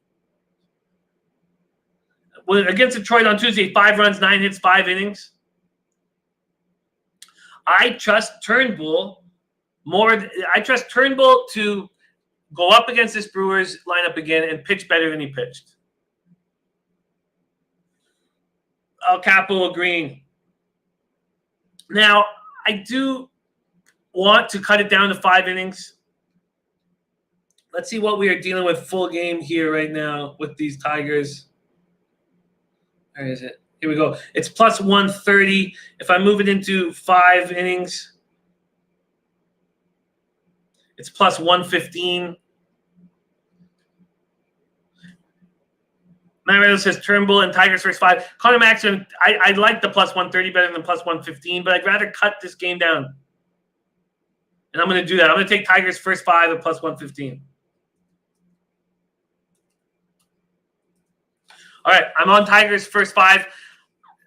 Well, against Detroit on Tuesday, 5 runs, 9 hits, 5 innings. I trust Turnbull more. I trust Turnbull to go up against this Brewers lineup again and pitch better than he pitched. El Capo agreeing. Now, I do want to cut it down to 5 innings. Let's see what we are dealing with full game here right now with these Tigers. Where is it? Here we go. It's plus 130. If I move it into 5 innings, it's plus 115. Mario says Turnbull and Tigers first 5. Connor Maxson, I like the plus 130 better than plus 115, but I'd rather cut this game down. And I'm going to do that. I'm going to take Tigers first 5 at plus 115. All right, I'm on Tigers first 5.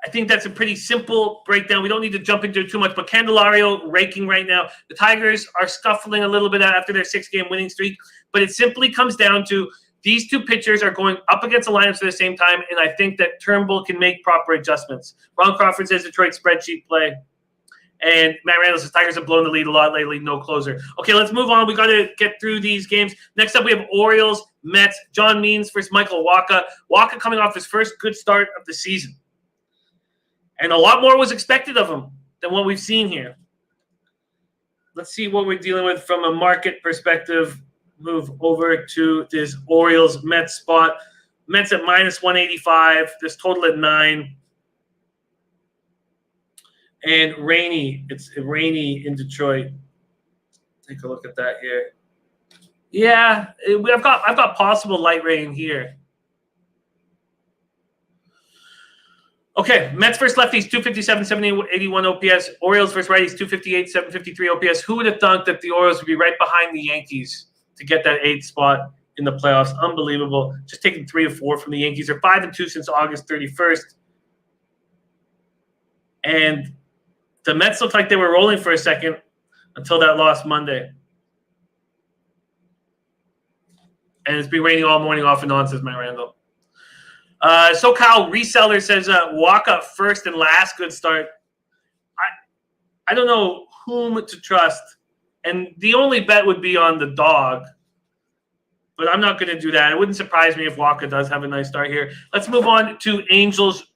I think that's a pretty simple breakdown. We don't need to jump into it too much, but Candelario raking right now. The Tigers are scuffling a little bit after their 6-game winning streak, but it simply comes down to these 2 pitchers are going up against the lineups at the same time, and I think that Turnbull can make proper adjustments. Ron Crawford says Detroit spreadsheet play. And Matt Randall says Tigers have blown the lead a lot lately, no closer. Okay, let's move on. We got to get through these games. Next up, we have Orioles, Mets, John Means versus Michael Wacha. Wacha coming off his first good start of the season. And a lot more was expected of him than what we've seen here. Let's see what we're dealing with from a market perspective. Move over to this Orioles-Mets spot. Mets at minus 185. This total at 9. And rainy. It's rainy in Detroit. Take a look at that here. Yeah, I've got possible light rain here. Okay, Mets versus lefties, 257, 781 OPS. Orioles versus righties, 258, 753 OPS. Who would have thought that the Orioles would be right behind the Yankees to get that 8th spot in the playoffs? Unbelievable. Just taking 3 of 4 from the Yankees. They're 5-2 since August 31st. And the Mets looked like they were rolling for a second until that loss Monday. And it's been raining all morning off and on, says Matt Randall. SoCal Reseller says Wacha first and last good start. I don't know whom to trust. And the only bet would be on the dog. But I'm not going to do that. It wouldn't surprise me if Wacha does have a nice start here. Let's move on to Angels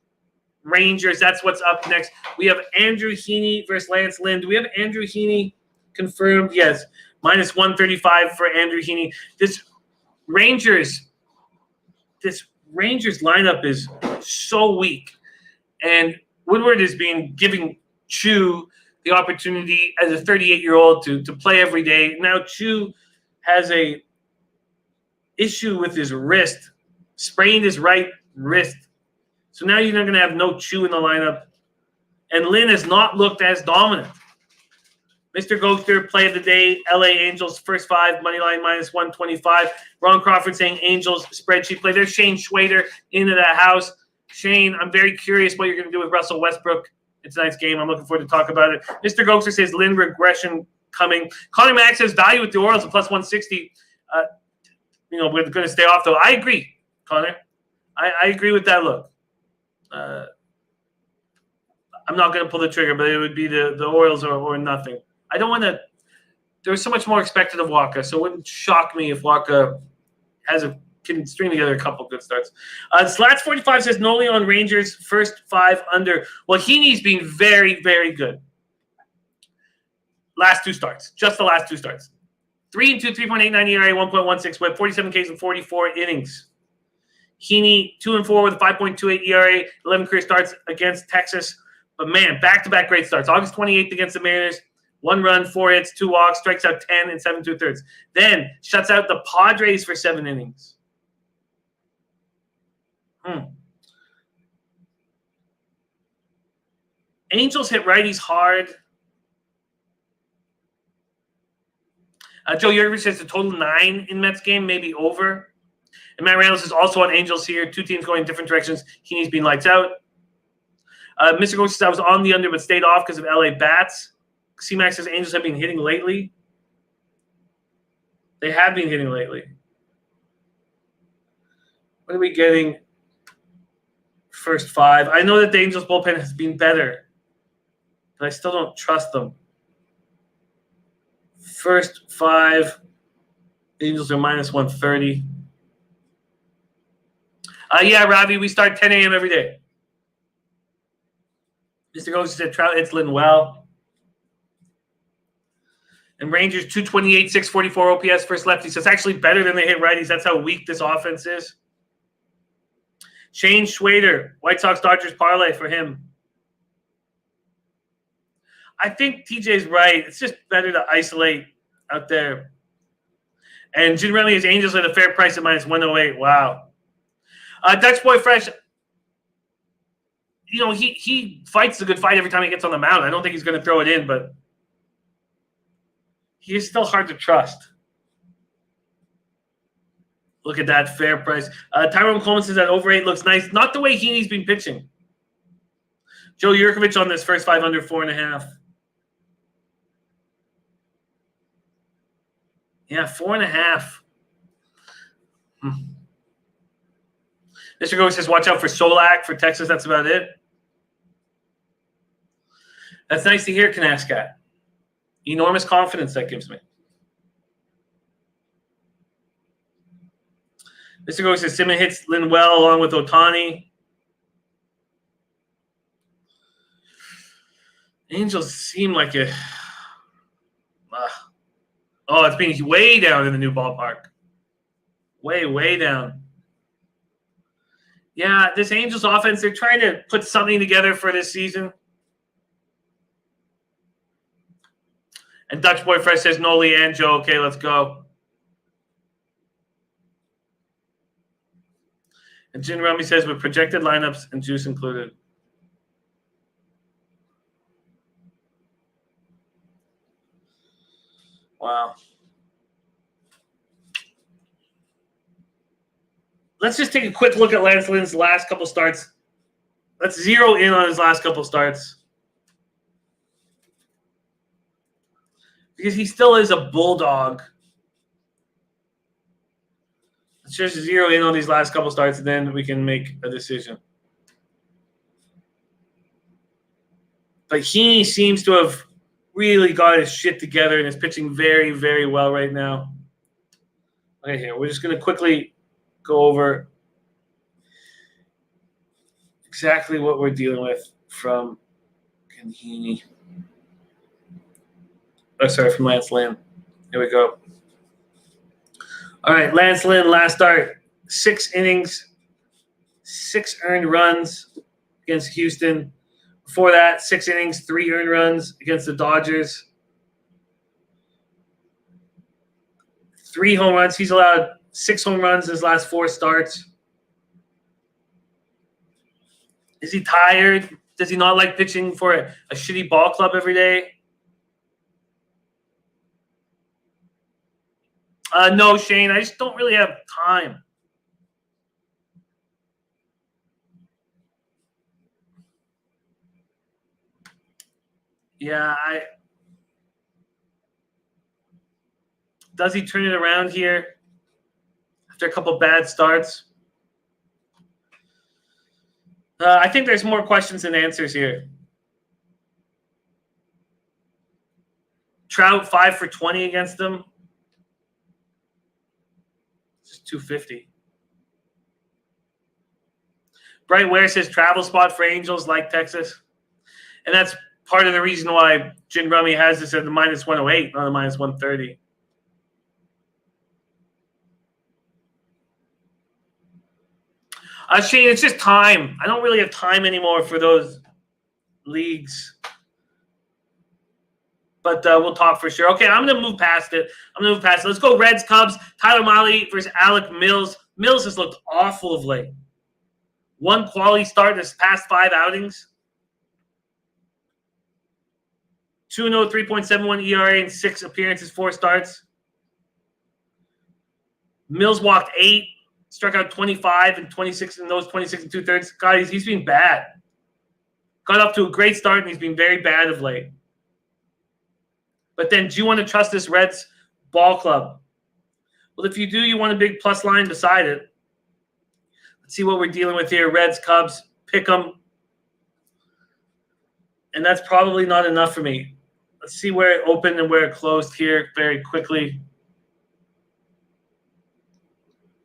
Rangers. That's what's up next. We have Andrew Heaney versus Lance Lynn. Do we have Andrew Heaney confirmed? Yes. Minus 135 for Andrew Heaney. This Rangers lineup is so weak. And Woodward has been giving Chu the opportunity as a 38-year-old to play every day. Now Chu has a issue with his wrist, sprained his right wrist. So now you're not going to have no Chu in the lineup. And Lynn has not looked as dominant. Mr. Ghoster, play of the day, LA Angels, first 5, money line minus 125. Ron Crawford saying Angels spreadsheet play. There's Shane Schwader into the house. Shane, I'm very curious what you're going to do with Russell Westbrook in tonight's game. I'm looking forward to talk about it. Mr. Ghoster says Lynn regression coming. Connor Max says value with the Orioles at plus 160. We're going to stay off, though. I agree, Connor. I agree with that look. I'm not going to pull the trigger, but it would be the Orioles or nothing. I don't want to – there's so much more expected of Wacha, so it wouldn't shock me if Wacha has a can string together a couple good starts. Slats45 says Noli on Rangers first 5 under. Well, Heaney's been very, very good. Last 2 starts, just the last 2 starts. 3-2, 3.89 ERA, 1.16 WHIP, 47 Ks in 44 innings. Heaney 2-4 with a 5.28 ERA, 11 career starts against Texas. But man, back-to-back great starts. August 28th against the Mariners, 1 run, 4 hits, 2 walks, strikes out 10 and 7 2/3. Then shuts out the Padres for 7 innings. Angels hit righties hard. Joe Yurkovich says a total 9 in Mets game, maybe over. And Matt Reynolds is also on Angels here. 2 teams going in different directions. Heaney's been lights out. Mr. Ghost says I was on the under but stayed off because of LA bats. C-Max says Angels have been hitting lately. They have been hitting lately. What are we getting? First 5. I know that the Angels bullpen has been better, but I still don't trust them. First 5. Angels are minus 130. Yeah, Robbie, we start 10 a.m. every day. Mr. Ghost said Trout hits Linwell. And Rangers 228, 644 OPS first lefty. So it's actually better than they hit righties. That's how weak this offense is. Shane Schwader, White Sox Dodgers parlay for him. I think TJ's right. It's just better to isolate out there. And Jim Remy is Angels at a fair price at minus 108. Wow. Dutch Boy Fresh, you know, he fights a good fight every time he gets on the mound. I don't think he's going to throw it in, but he is still hard to trust. Look at that fair price. Tyrone Coleman says that over 8 looks nice. Not the way Heaney's been pitching. Joe Yurkovich on this first 5 under 4.5. Yeah, 4.5. Mr. Go says, watch out for Solak for Texas. That's about it. That's nice to hear, Kanaskat. Enormous confidence that gives me. Mr. Go says, Simmons hits Linwell along with Ohtani. Angels seem like a... oh, it's being way down in the new ballpark. Way, way down. Yeah, this Angels offense, they're trying to put something together for this season. And Dutch Boy Fresh says, Noli and Joe. Okay, let's go. And Jin Rummy says, with projected lineups and juice included. Wow. Let's just take a quick look at Lance Lynn's last couple starts. Let's zero in on his last couple starts. Because he still is a bulldog. Let's just zero in on these last couple starts, and then we can make a decision. But he seems to have really got his shit together and is pitching very, very well right now. Okay, here. We're just going to quickly go over exactly what we're dealing with from Kanhini. Oh, sorry, from Lance Lynn. Here we go. All right, Lance Lynn, last start. 6 innings, 6 earned runs against Houston. Before that, 6 innings, 3 earned runs against the Dodgers. 3 home runs. He's allowed 6 home runs in his last 4 starts. Is he tired? Does he not like pitching for a shitty ball club every day? No, Shane. I just don't really have time. Yeah, does he turn it around here after a couple bad starts? I think there's more questions than answers here. Trout 5 for 20 against them. Just 250. Bright Ware says travel spot for Angels like Texas. And that's part of the reason why Gin Rummy has this at the minus 108, not the minus 130. Shane, it's just time. I don't really have time anymore for those leagues. But we'll talk for sure. Okay, I'm going to move past it. Let's go Reds, Cubs. Tyler Mahle versus Alec Mills. Mills has looked awful of late. One quality start in his past 5 outings. 2-0, 3.71 ERA in 6 appearances, 4 starts. Mills walked 8, struck out 25 and 26 in those 26 and 2/3. God, he's been bad. Got off to a great start, and he's been very bad of late. But then, do you want to trust this Reds ball club? Well, if you do, you want a big plus line beside it. Let's see what we're dealing with here. Reds, Cubs, pick them. And that's probably not enough for me. Let's see where it opened and where it closed here very quickly.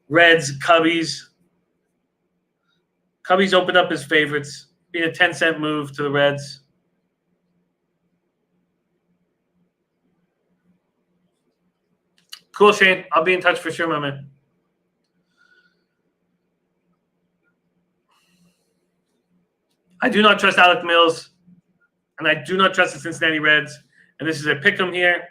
Reds, Cubbies. Cubbies opened up as favorites. Being a 10-cent move to the Reds. Cool, Shane. I'll be in touch for sure, my man. I do not trust Alec Mills, and I do not trust the Cincinnati Reds. And this is a pick 'em here.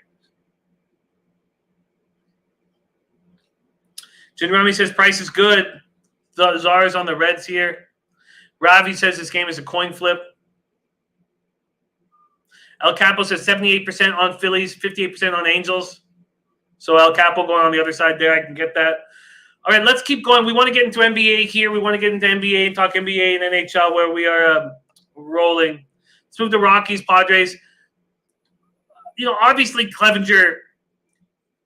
Jin Rami says price is good. The Czars on the Reds here. Ravi says this game is a coin flip. El Capo says 78% on Phillies, 58% on Angels. So El Capo going on the other side there. I can get that. All right, let's keep going. We want to get into NBA here. We want to get into NBA and talk NBA and NHL where we are rolling. Let's move to Rockies, Padres. You know, obviously Clevenger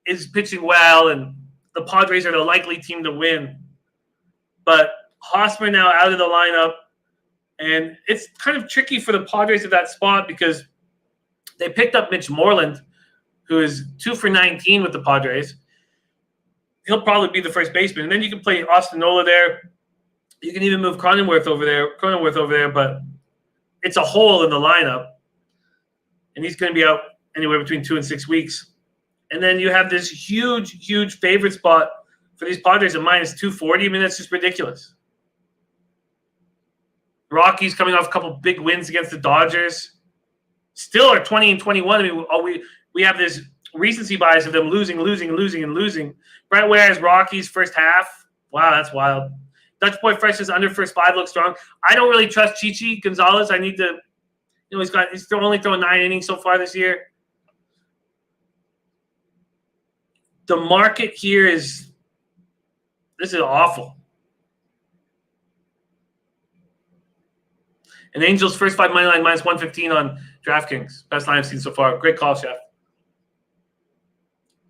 is pitching well, and the Padres are the likely team to win. But Hosmer now out of the lineup, and it's kind of tricky for the Padres at that spot because they picked up Mitch Moreland, who is 2 for 19 with the Padres. He'll probably be the first baseman. And then you can play Austin Nola there. You can even move Cronenworth over there, but it's a hole in the lineup. And he's going to be out anywhere between 2 and 6 weeks. And then you have this huge, huge favorite spot for these Padres at minus 240. I mean, that's just ridiculous. Rockies coming off a couple big wins against the Dodgers. Still are 20 and 21. I mean, we have this recency bias of them losing. Brett Ware's Rockies first half. Wow, that's wild. Dutch Boy Fresh is under first 5 looks strong. I don't really trust Chichi Gonzalez. I need to, he's only throwing 9 innings so far this year. The market here this is awful. And Angels first 5 money line minus 115 on DraftKings. Best line I've seen so far. Great call, Chef.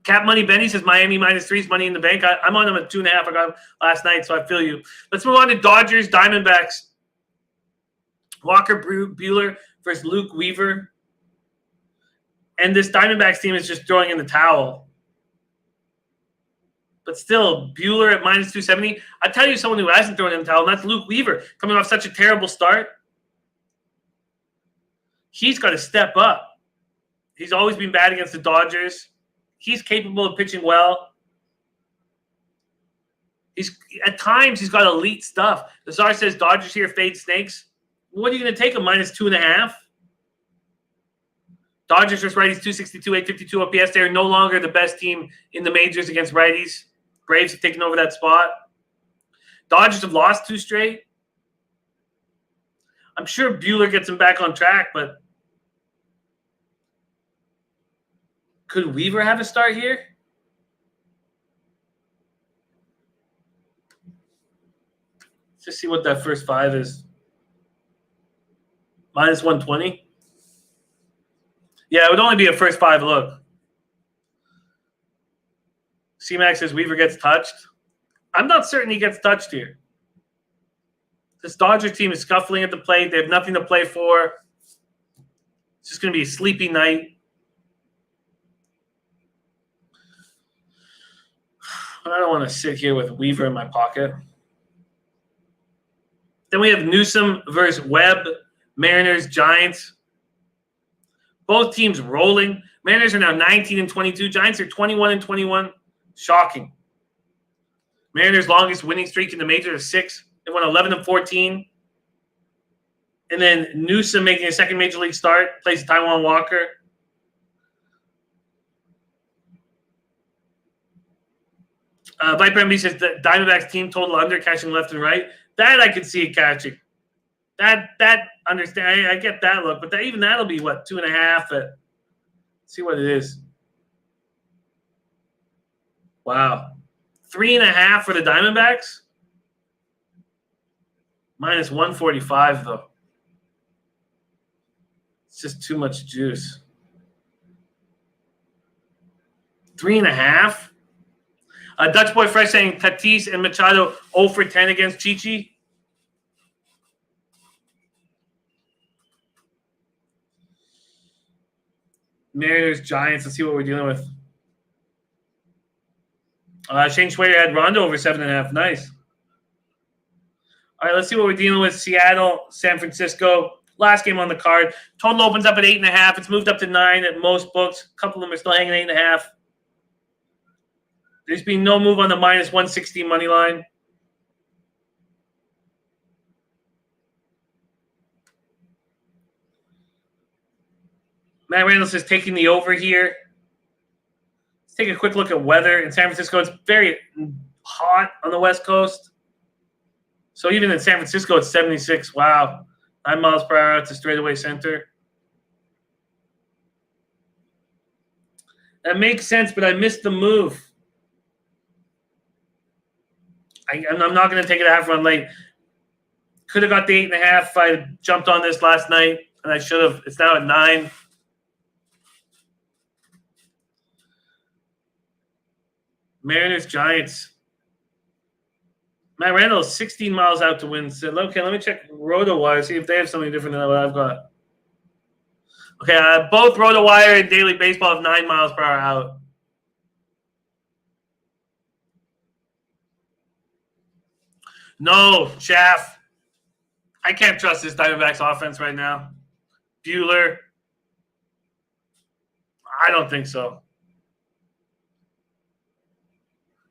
Cap Money Benny says Miami minus 3 is money in the bank. I'm on them at 2.5. I got them last night, so I feel you. Let's move on to Dodgers, Diamondbacks. Walker Buehler versus Luke Weaver. And this Diamondbacks team is just throwing in the towel. But still, Buehler at minus 270. I'll tell you someone who hasn't thrown in the towel, and that's Luke Weaver, coming off such a terrible start. He's got to step up. He's always been bad against the Dodgers. He's capable of pitching well. At times he's got elite stuff. The Czar says Dodgers here fade snakes. What are you going to take him? Minus 2.5? Dodgers versus righties 262, 852 OPS. They're no longer the best team in the majors against righties. Braves have taken over that spot. Dodgers have lost 2 straight. I'm sure Buehler gets him back on track, but could Weaver have a start here? Let's just see what that first 5 is. Minus 120. Yeah, it would only be a first 5 look. C-Max says Weaver gets touched. I'm not certain he gets touched here. This Dodger team is scuffling at the plate. They have nothing to play for. It's just going to be a sleepy night. I don't want to sit here with Weaver in my pocket. Then we have Newsom versus Webb. Mariners, Giants. Both teams rolling. Mariners are now 19-22. Giants are 21-21. Shocking. Mariners' longest winning streak in the majors is 6. They won 11-14. And then Newsom making a second major league start, plays Taijuan Walker. Viper MB says the Diamondbacks team total under, catching left and right. That I could see it catching. That understand. I get that look, but even that'll be what, 2.5. Let's see what it is. Wow, 3.5 for the Diamondbacks. Minus 145 though. It's just too much juice. 3.5. Dutch Boy Fresh saying Tatis and Machado 0 for 10 against Chichi. Mariners, Giants. Let's see what we're dealing with. Shane Schwader had Rondo over 7.5. Nice. All right, let's see what we're dealing with. Seattle, San Francisco. Last game on the card. Total opens up at 8.5. It's moved up to 9 at most books. A couple of them are still hanging 8.5. There's been no move on the minus 160 money line. Matt Randall says taking the over here. Let's take a quick look at weather in San Francisco. It's very hot on the West Coast. So even in San Francisco, it's 76. Wow. 9 miles per hour to straightaway center. That makes sense, but I missed the move. I'm not going to take it a half run late. Could have got the 8.5 if I jumped on this last night, and I should have. It's now at 9. Mariners, Giants. Matt Randall is 16 miles out to win. Said, okay, let me check RotoWire, see if they have something different than what I've got. Okay, both RotoWire and Daily Baseball have 9 miles per hour out. No, Chaff. I can't trust this Diamondbacks offense right now. Bueller. I don't think so.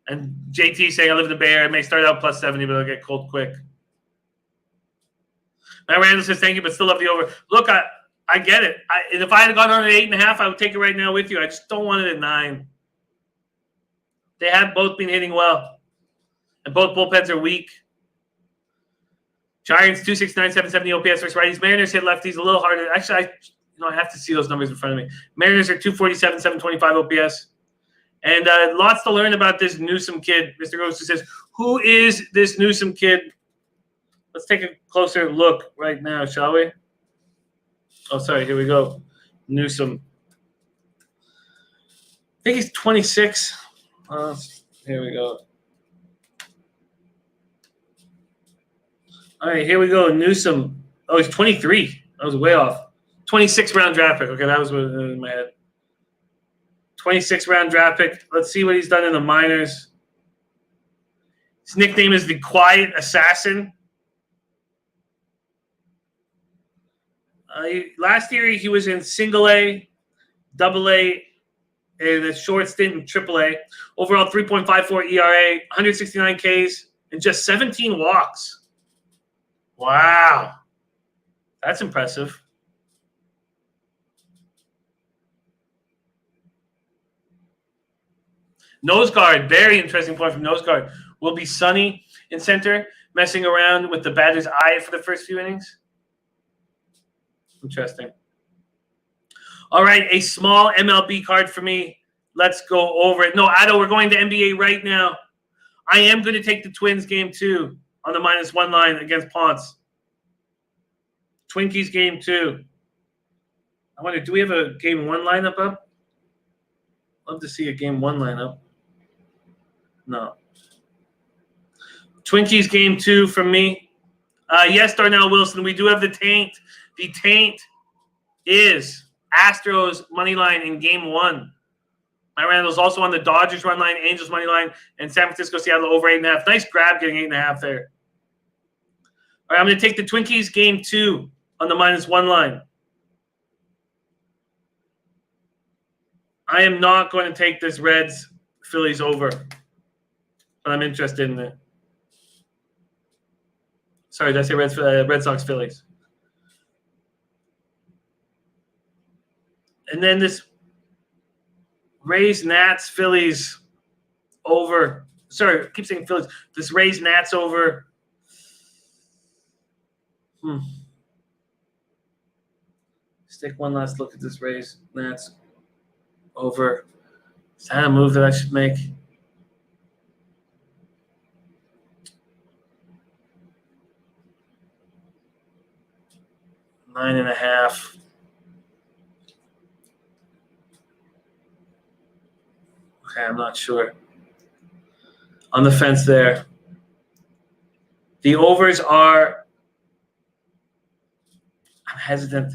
And JT saying, I live in the Bay Area. It may start out plus 70, but it'll get cold quick. Matt Randall says, thank you, but still love the over. Look, I get it. If I had gone on at 8.5, I would take it right now with you. I just don't want it at 9. They have both been hitting well. And both bullpens are weak. Giants 269, 770 OPS versus righties. Mariners hit lefties a little harder. Actually, I have to see those numbers in front of me. Mariners are 247, 725 OPS. And lots to learn about this Newsom kid. Mr. Rose says, who is this Newsom kid? Let's take a closer look right now, shall we? Oh, sorry. Here we go. Newsom. I think he's 26. Here we go. All right, here we go. Newsom. Oh, he's 23. I was way off. 26th-round draft pick. Okay, that was what was in my head. 26th-round draft pick. Let's see what he's done in the minors. His nickname is the Quiet Assassin. Last year, he was in single A, double A, and a short stint in triple A. Overall, 3.54 ERA, 169 Ks, and just 17 walks. Wow. That's impressive. Nose guard, very interesting point from nose guard. Will be Sonny in center, messing around with the batter's eye for the first few innings. Interesting. All right, a small MLB card for me. Let's go over it. No, Ado, we're going to NBA right now. I am going to take the Twins game 2 on the -1 line against Ponce. Twinkies game 2. I wonder, do we have a game 1 lineup up? Love to see a game 1 lineup. No. Twinkies game 2 from me. Yes, Darnell Wilson. We do have the taint. The taint is Astros money line in game 1. My Randall's also on the Dodgers run line, Angels money line, and San Francisco, Seattle over 8.5. Nice grab getting 8.5 there. All right, I'm going to take the Twinkies game 2 on the -1 line. I am not going to take this Reds Phillies over, but I'm interested in it. Sorry, did I say Red Sox Phillies? And then this Rays Nats Phillies over. Sorry, I keep saying Phillies. This Rays Nats over. Let's take one last look at this Rays Nats over. Is that a move that I should make? Nine and a half. Okay, I'm not sure. On the fence there. The overs are, I'm hesitant.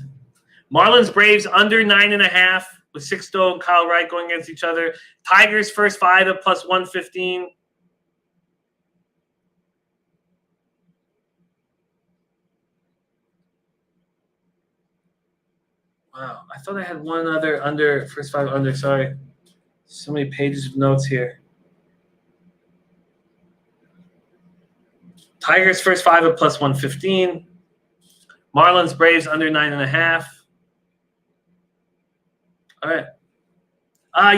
Marlins Braves under 9.5 with Sixto and Kyle Wright going against each other. Tigers first 5 at +115. Wow, I thought I had one other under, first 5 under, sorry. So many pages of notes here. Tigers first 5 at +115. Marlins Braves under 9.5. All right.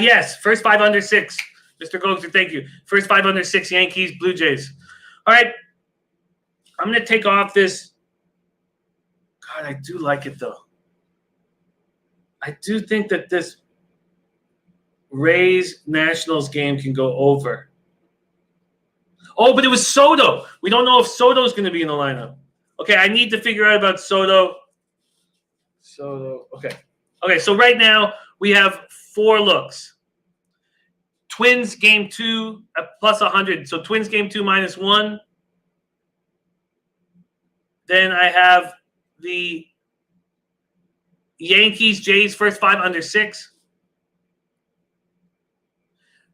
Yes, first 5 under 6. Mr. Gogster, thank you. First 5 under 6, Yankees, Blue Jays. All right. I'm going to take off this. God, I do like it, though. I do think that this Rays Nationals game can go over. Oh, but it was Soto. We don't know if Soto's going to be in the lineup. Okay, I need to figure out about Soto. Okay. Okay, so right now we have 4 looks. Twins game 2 at +100. So Twins game 2 -1. Then I have the Yankees Jays first 5 under 6.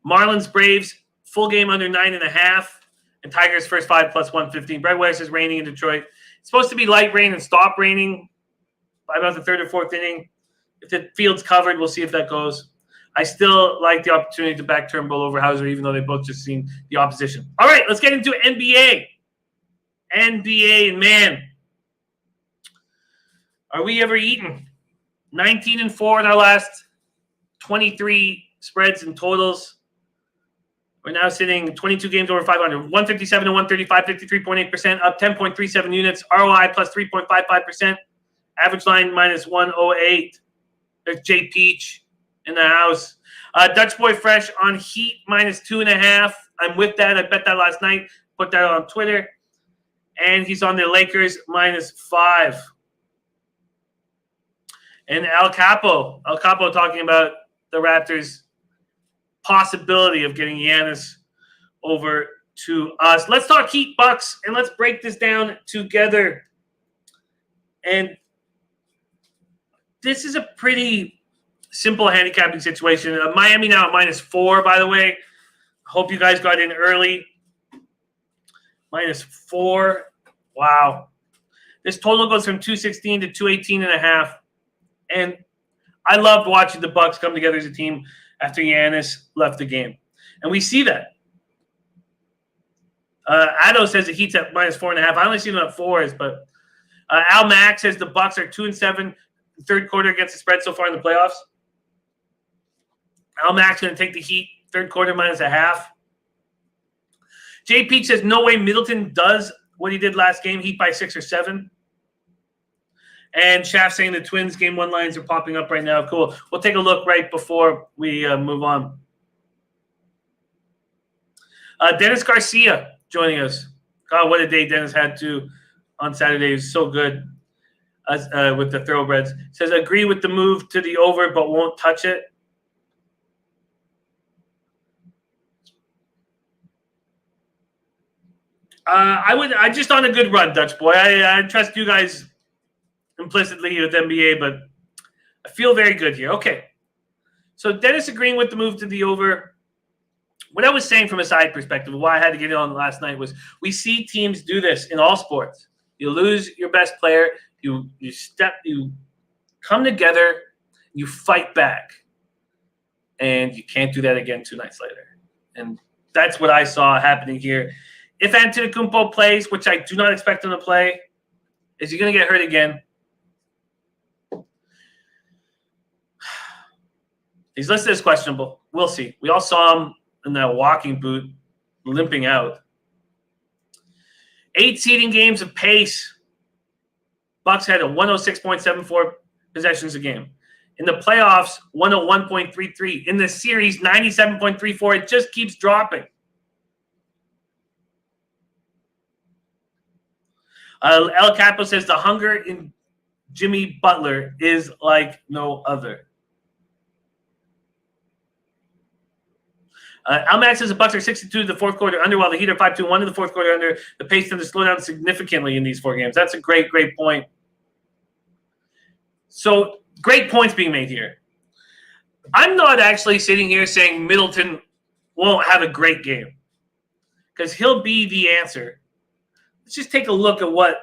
Marlins Braves full game under 9.5. And Tigers first 5 +115. Brett West is raining in Detroit. It's supposed to be light rain and stop raining by about the 3rd or 4th inning. If the field's covered, we'll see if that goes. I still like the opportunity to back Turnbull over Hauser, even though they both just seen the opposition. All right, let's get into NBA. NBA, man. Are we ever eaten? 19-4 in our last 23 spreads and totals. We're now sitting 22 games over 500. 157 to 135, 53.8%, up 10.37 units. ROI plus 3.55%. Average line -108. There's Jay Peach in the house. Dutch Boy Fresh on Heat -2.5. I'm with that. I bet that last night. Put that on Twitter. And he's on the Lakers -5. And El Capo talking about the Raptors' possibility of getting Giannis over to us. Let's talk Heat Bucks, and let's break this down together. And this is a pretty simple handicapping situation. Miami now at -4, by the way. Hope you guys got in early. -4. Wow. This total goes from 216 to 218.5. And I loved watching the Bucks come together as a team after Giannis left the game. And we see that. Addo says the Heat's at -4.5. I only see them at 4s, but Al Mack says the Bucks are 2-7 third quarter against the spread so far in the playoffs. Al Mack's going to take the Heat third quarter -0.5. Jay Peach says no way Middleton does what he did last game, Heat by 6 or 7. And Shaft saying the Twins game 1 lines are popping up right now. Cool. We'll take a look right before we move on. Dennis Garcia joining us. God, what a day Dennis had to on Saturday. He was so good with the Thoroughbreds. Says, agree with the move to the over, but won't touch it. I just on a good run, Dutch boy. I trust you guys implicitly with NBA, but I feel very good here. Okay. So Dennis agreeing with the move to the over. What I was saying from a side perspective, why I had to get it on last night was we see teams do this in all sports. You lose your best player. You come together. You fight back. And you can't do that again 2 nights later. And that's what I saw happening here. If Antetokounmpo plays, which I do not expect him to play, is he going to get hurt again? He's listed as questionable. We'll see. We all saw him in that walking boot, limping out. 8 seeding games of pace. Bucks had a 106.74 possessions a game. In the playoffs, 101.33. In the series, 97.34. It just keeps dropping. El Capo says the hunger in Jimmy Butler is like no other. Almax says the Bucks are 62 to the fourth quarter under, while the Heat are 5-2-1 to the fourth quarter under. The pace tends to slow down significantly in these 4 games. That's a great, great point. So, great points being made here. I'm not actually sitting here saying Middleton won't have a great game, because he'll be the answer. Let's just take a look at what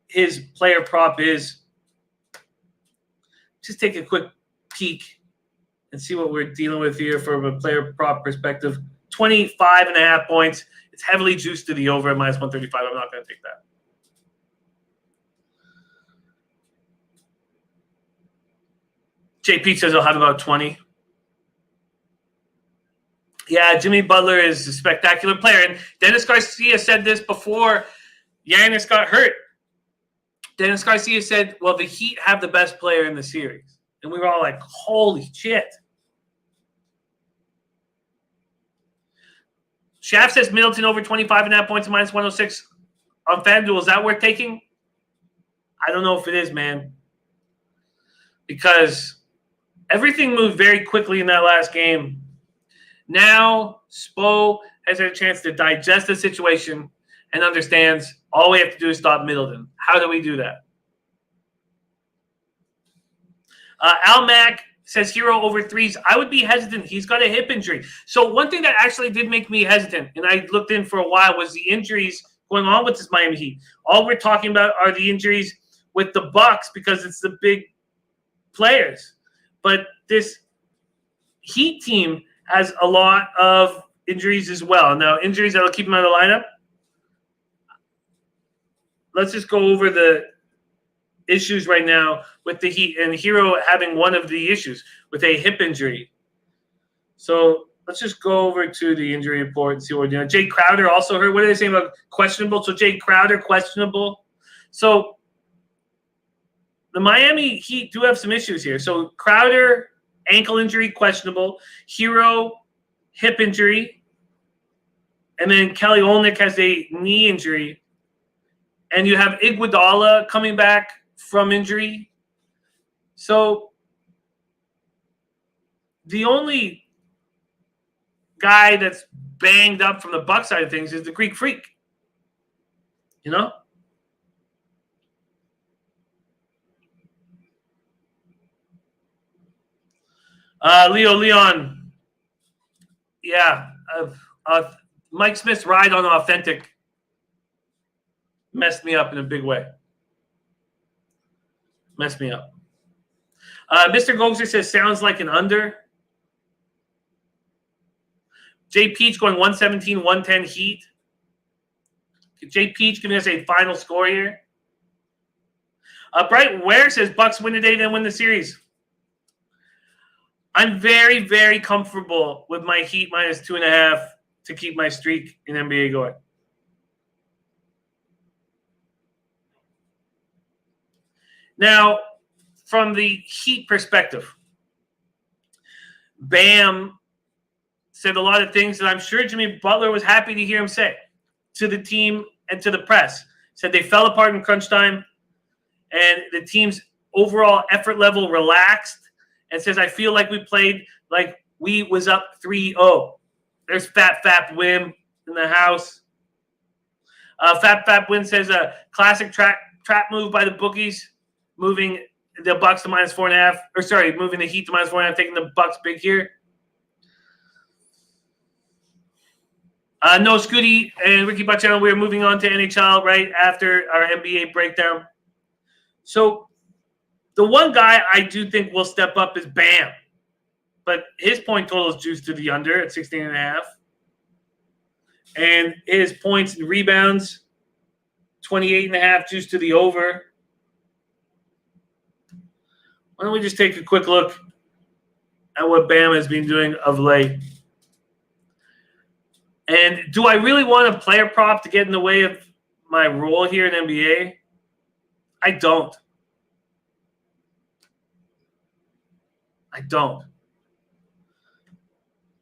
his player prop is. Just take a quick peek and see what we're dealing with here from a player prop perspective. 25.5 points. It's heavily juiced to the over at minus 135. I'm not going to take that. JP says he'll have about 20. Yeah, Jimmy Butler is a spectacular player. And Dennis Garcia said this before Giannis got hurt. Dennis Garcia said, well, the Heat have the best player in the series. And we were all like, holy shit. Shaft says Middleton over 25.5 points and minus 106 on FanDuel. Is that worth taking? I don't know if it is, man. Because everything moved very quickly in that last game. Now, Spo has had a chance to digest the situation and understands all we have to do is stop Middleton. How do we do that? Al Mack says Hero over 3s. I would be hesitant. He's got a hip injury. So one thing that actually did make me hesitant, and I looked in for a while, was the injuries going on with this Miami Heat. All we're talking about are the injuries with the Bucks because it's the big players. But this Heat team has a lot of injuries as well. Now, injuries that will keep them out of the lineup. Let's just go over the issues right now with the Heat, and Hero having one of the issues with a hip injury. So let's just go over to the injury report and see what we're doing. Jay Crowder also hurt. What are they saying about questionable? So Jay Crowder, questionable. So the Miami Heat do have some issues here. So Crowder, ankle injury, questionable. Hero, hip injury. And then Kelly Olynyk has a knee injury. And you have Iguodala coming back from injury. So the only guy that's banged up from the Buck side of things is the Greek Freak. You know? Leo Leon. Yeah. Mike Smith's ride on Authentic messed me up in a big way. Messed me up. Mr. Gozer says, sounds like an under. Jay Peach going 117, 110 Heat. Jay Peach giving us a final score here. Bright Ware says, Bucks win today, then win the series. I'm very, very comfortable with my Heat minus 2.5 to keep my streak in NBA going. Now, from the Heat perspective, Bam said a lot of things that I'm sure Jimmy Butler was happy to hear him say to the team and to the press. Said they fell apart in crunch time, and the team's overall effort level relaxed, and says, I feel like we played like we was up 3-0. There's Fap Wim in the house. Fap Wim says a classic trap move by the bookies, moving the Bucks to minus 4.5, or sorry, moving the Heat to minus 4.5, taking the Bucks big here. No, Scooty and Ricky Bacciano, we're moving on to NHL right after our NBA breakdown. So the one guy I do think will step up is Bam. But his point total is juiced to the under at 16.5. And his points and rebounds, 28.5, juiced to the over. Why don't we just take a quick look at what Bam has been doing of late? And do I really want a player prop to get in the way of my role here in NBA? I don't.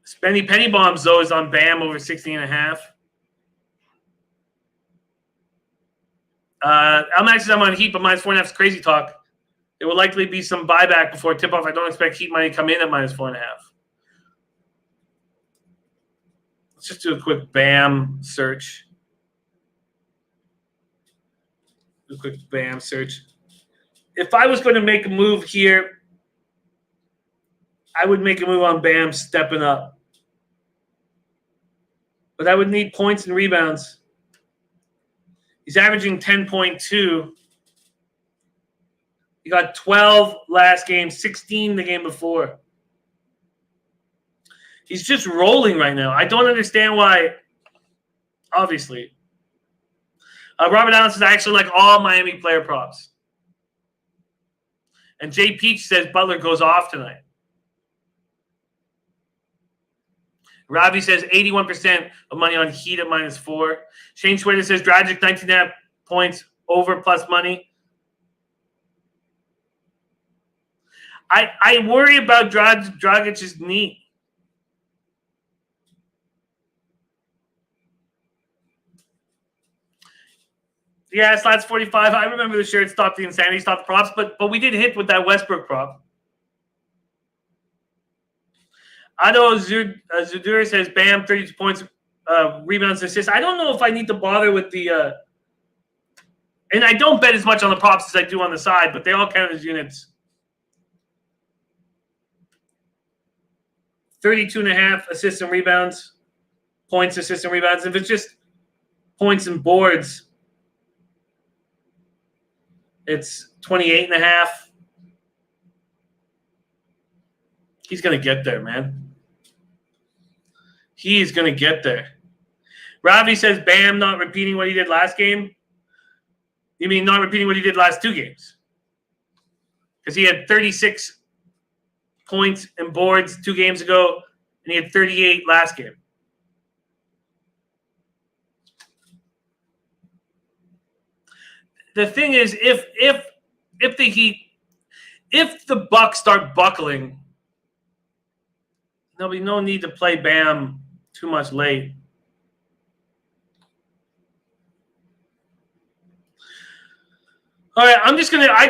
Spenny Penny Bombs, though, is on Bam over 16.5. I'm on Heat, but -4.5 is crazy talk. There will likely be some buyback before tip-off. I don't expect Heat money to come in at -4.5. Let's just do a quick Bam search. If I was going to make a move here, I would make a move on Bam stepping up. But I would need points and rebounds. He's averaging 10.2. He got 12 last game, 16 the game before. He's just rolling right now. I don't understand why, obviously. Robert Allen says, I actually like all Miami player props. And Jay Peach says Butler goes off tonight. Robbie says 81% of money on Heat at -4. Shane Schwader says Dragic 19.5 points over plus money. I worry about Dragic's knee. Yeah, Slats 45. I remember the shirt stopped the insanity, stopped the props, but we did hit with that Westbrook prop. Ado Zudur says Bam, 32 points, rebounds, assists. I don't know if I need to bother with the and I don't bet as much on the props as I do on the side, but they all count as units. 32.5 assists and rebounds, points, assists, and rebounds. If it's just points and boards, it's 28.5. He's going to get there, man. He's going to get there. Ravi says Bam not repeating what he did last game. You mean not repeating what he did last 2 games? Because he had 36 points and boards 2 games ago, and he had 38 last game. The thing is, if the Bucks start buckling, there'll be no need to play Bam too much late. All right, I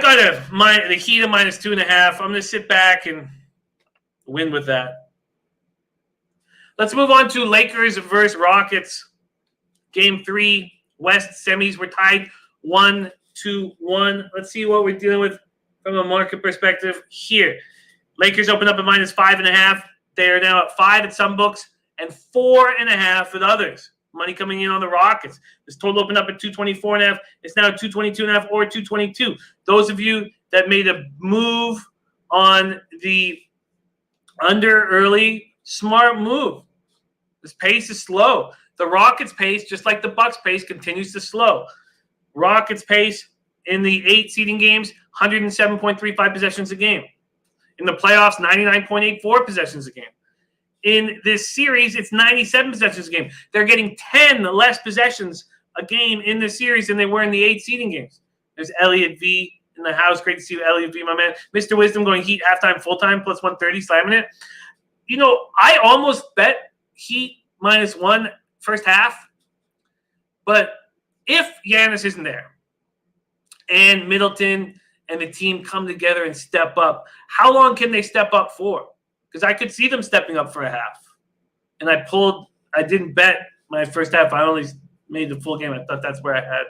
got the Heat of -2.5. I'm gonna sit back and win with that. Let's move on to Lakers versus Rockets. Game 3, West semis. We're tied 1-1. Let's see what we're dealing with from a market perspective here. Lakers open up at -5.5. They are now at 5 at some books and 4.5 at others. Money coming in on the Rockets. This total opened up at 224.5. It's now 222.5 or 222. Those of you that made a move on the under early, smart move. This pace is slow. The Rockets' pace, just like the Bucks' pace, continues to slow. Rockets' pace in the 8 seeding games, 107.35 possessions a game. In the playoffs, 99.84 possessions a game. In this series, it's 97 possessions a game. They're getting 10 less possessions a game in this series than they were in the 8 seeding games. There's Elliot V in the house. Great to see you, Elliot V, my man. Mr. Wisdom going Heat halftime, full-time, +130, slamming it. You know, I almost bet Heat -1 first half. But if Giannis isn't there and Middleton and the team come together and step up, how long can they step up for? Because I could see them stepping up for a half. And I didn't bet my first half. I only made the full game. I thought that's where I had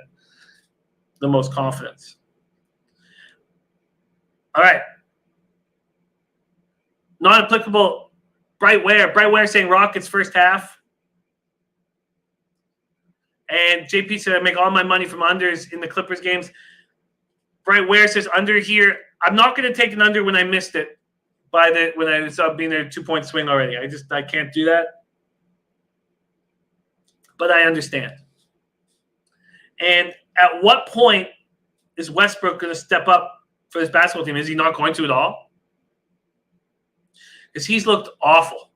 the most confidence. All right. Not applicable. Bright Ware saying Rockets first half. And JP said I make all my money from unders in the Clippers games. Bright Ware says under here. I'm not going to take an under when I missed it when I saw being there 2-point swing already. I can't do that. But I understand. And at what point is Westbrook going to step up for this basketball team? Is he not going to at all? Because he's looked awful.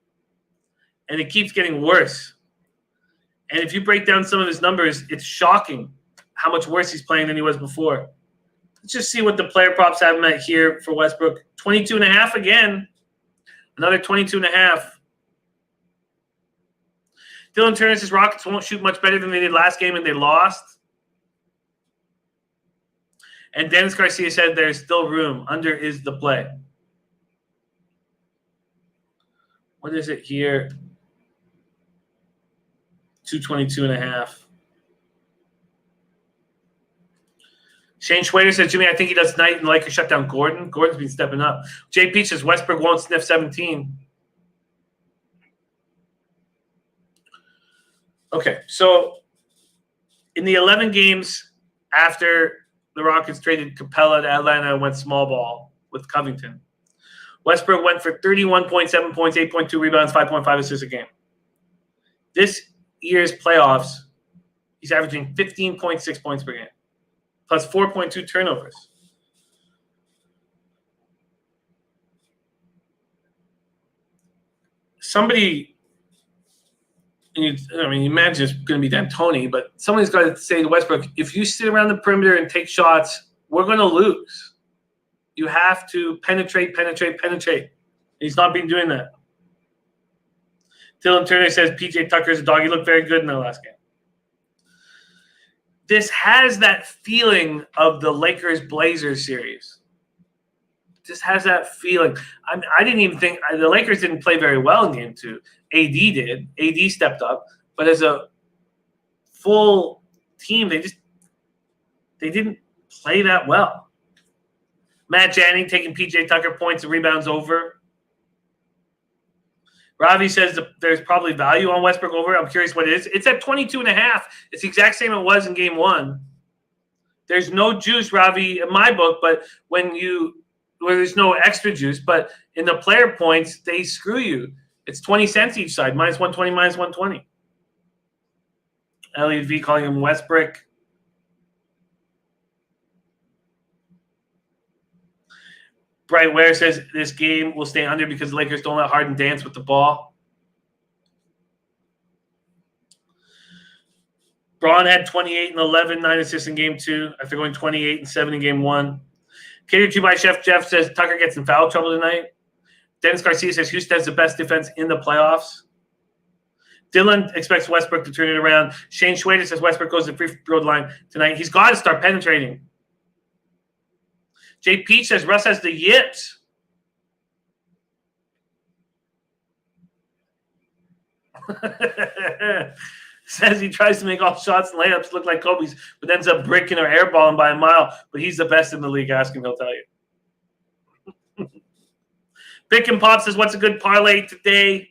And it keeps getting worse. And if you break down some of his numbers, it's shocking how much worse he's playing than he was before. Let's just see what the player props have him at here for Westbrook. 22.5 again. Another 22.5. Dylan Turner says Rockets won't shoot much better than they did last game and they lost. And Dennis Garcia said there's still room. Under is the play. What is it here? 222.5. Shane Schwader says, Jimmy, I think he does tonight and Lakers shut down Gordon. Gordon's been stepping up. Jay Peach says Westbrook won't sniff 17. Okay, so in the 11 games after the Rockets traded Capella to Atlanta and went small ball with Covington, Westbrook went for 31.7 points, 8.2 rebounds, 5.5 assists a game. This year's playoffs, he's averaging 15.6 points per game, plus 4.2 turnovers. Somebody, imagine it's going to be D'Antoni, but somebody's got to say to Westbrook, if you sit around the perimeter and take shots, we're going to lose. You have to penetrate. He's not been doing that. Dylan Turner says PJ Tucker's a dog. He looked very good in the last game. This has that feeling of the Lakers-Blazers series. Just has that feeling. I didn't even think – the Lakers didn't play very well in Game 2. AD did. AD stepped up. But as a full team, they didn't play that well. Matt Janney taking PJ Tucker points and rebounds over. Ravi says there's probably value on Westbrook over. I'm curious what it is. It's at 22.5. It's the exact same it was in Game 1. There's no juice, Ravi, in my book, but there's no extra juice, but in the player points, they screw you. It's 20 cents each side, minus 120, minus 120. Elliot V calling him Westbrook. Bright Ware says this game will stay under because the Lakers don't let Harden dance with the ball. Braun had 28 and 11, 9 assists in Game 2 after going 28 and 7 in Game 1. Catered to by Chef Jeff says Tucker gets in foul trouble tonight. Dennis Garcia says Houston has the best defense in the playoffs. Dylan expects Westbrook to turn it around. Shane Schwader says Westbrook goes to the free throw line tonight. He's got to start penetrating. Jay Peach says Russ has the yips. Says he tries to make all shots and layups look like Kobe's, but ends up bricking or airballing by a mile. But he's the best in the league. Ask him, he'll tell you. Pick and Pop says, what's a good parlay today?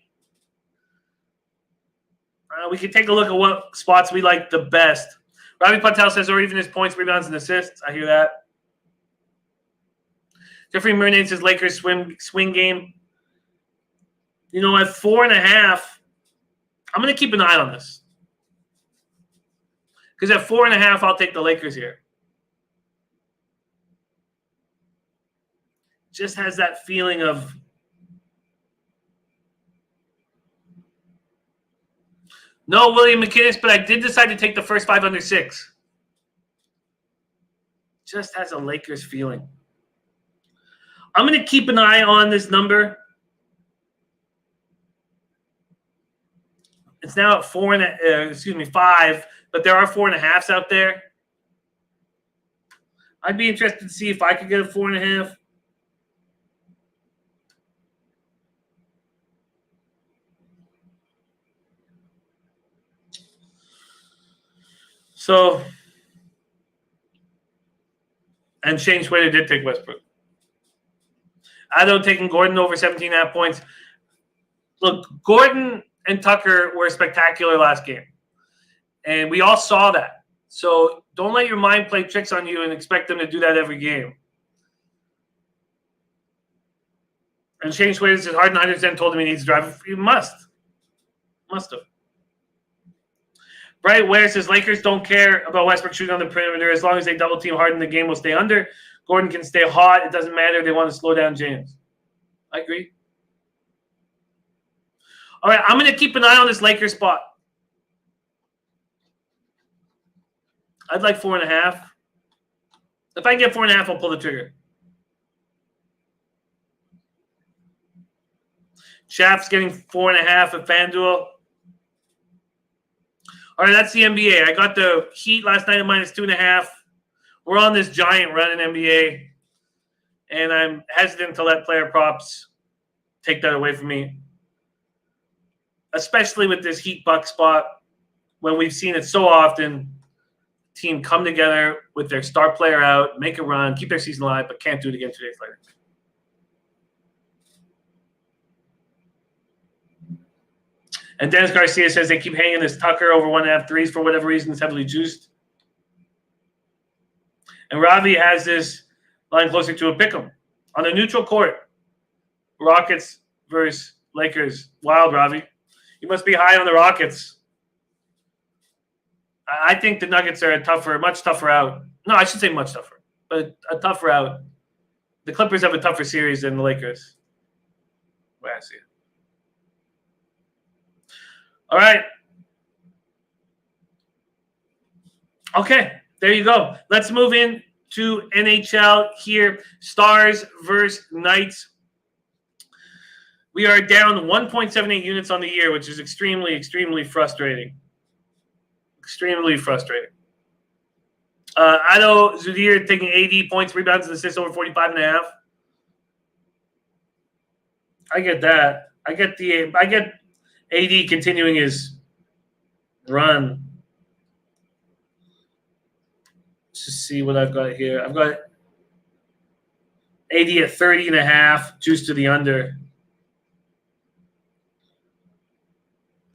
We can take a look at what spots we like the best. Ravi Patel says, or even his points, rebounds, and assists. I hear that. Jeffrey Murnane says Lakers swing game. At 4.5, I'm going to keep an eye on this. Because at 4.5, I'll take the Lakers here. Just has that feeling of no William McInnes, but I did decide to take the first 5 under 6. Just has a Lakers feeling. I'm going to keep an eye on this number. It's now at 5, but there are 4.5s out there. I'd be interested to see if I could get a 4.5. So, and Shane Schwader did take Westbrook. Ado taking Gordon over 17.5 points. Look, Gordon and Tucker were spectacular last game. And we all saw that. So don't let your mind play tricks on you and expect them to do that every game. And Shane Schwader says Harden 100% told him he needs to drive. He must. Must have. Bright Ware says Lakers don't care about Westbrook shooting on the perimeter. As long as they double team Harden, the game will stay under. Gordon can stay hot. It doesn't matter. They want to slow down James. I agree. All right, I'm going to keep an eye on this Lakers spot. I'd like 4.5. If I get 4.5, I'll pull the trigger. Chaff's getting 4.5 at FanDuel. All right, that's the NBA. I got the Heat last night at -2.5. We're on this giant run in NBA, and I'm hesitant to let player props take that away from me, especially with this Heat Buck spot when we've seen it so often. Team come together with their star player out, make a run, keep their season alive, but can't do it again 2 days later. And Dennis Garcia says they keep hanging this Tucker over 1.5 threes for whatever reason. It's heavily juiced. And Ravi has this line closer to a pick'em. On a neutral court, Rockets versus Lakers. Wild, Ravi. You must be high on the Rockets. I think the Nuggets are a much tougher out. No, I should say much tougher, but a tougher out. The Clippers have a tougher series than the Lakers. Where I see it. All right. Okay, there you go. Let's move in to NHL here. Stars versus Knights. We are down 1.78 units on the year, which is extremely, extremely frustrating. Extremely frustrating. Ado Zudir taking 80 points, rebounds, and assists over 45.5. I get that. I get AD continuing his run. Let's just see what I've got here. I've got AD at 30.5, juice to the under.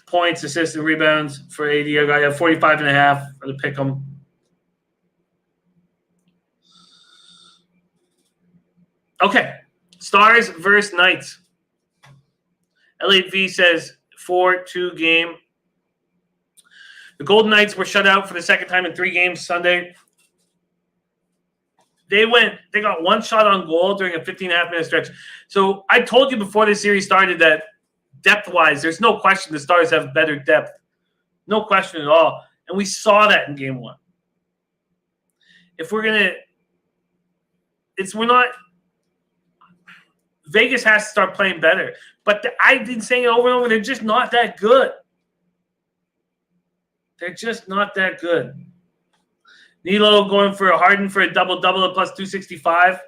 Points, assists, and rebounds for AD. I have 45.5 for the pick'em. Okay, Stars versus Knights. Elliot V says 4-2 game. The Golden Knights were shut out for the second time in 3 games Sunday. They got one shot on goal during a 15.5-minute stretch. So I told you before this series started that depth-wise, there's no question the Stars have better depth. No question at all. And we saw that in game 1. If we're going to – we're not – Vegas has to start playing better. But I've been saying it over and over, they're just not that good. They're just not that good. Nilo going for a Harden for a double-double at plus 265.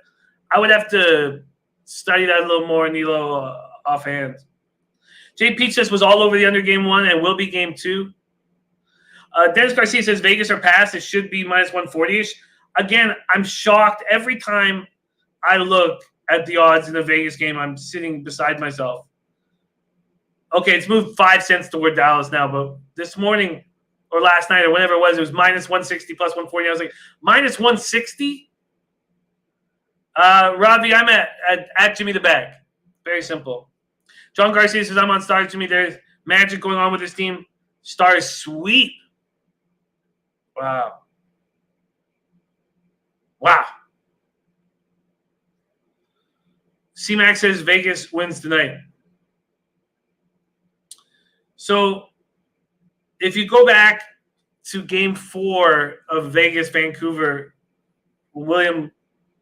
I would have to study that a little more, Nilo, offhand. Jay Peach says was all over the under game 1 and will be game 2. Dennis Garcia says Vegas or pass. It should be -140-ish. Again, I'm shocked every time I look at the odds in the Vegas game. I'm sitting beside myself. Okay, it's moved 5 cents toward Dallas now, but this morning or last night or whenever it was -160 plus 140. I was like, -160? Ravi, I'm at Jimmy the Bag. Very simple. John Garcia says, I'm on Stars, Jimmy. There's magic going on with this team. Stars sweep. Wow. Wow. C-Max says Vegas wins tonight. So if you go back to game 4 of Vegas-Vancouver, William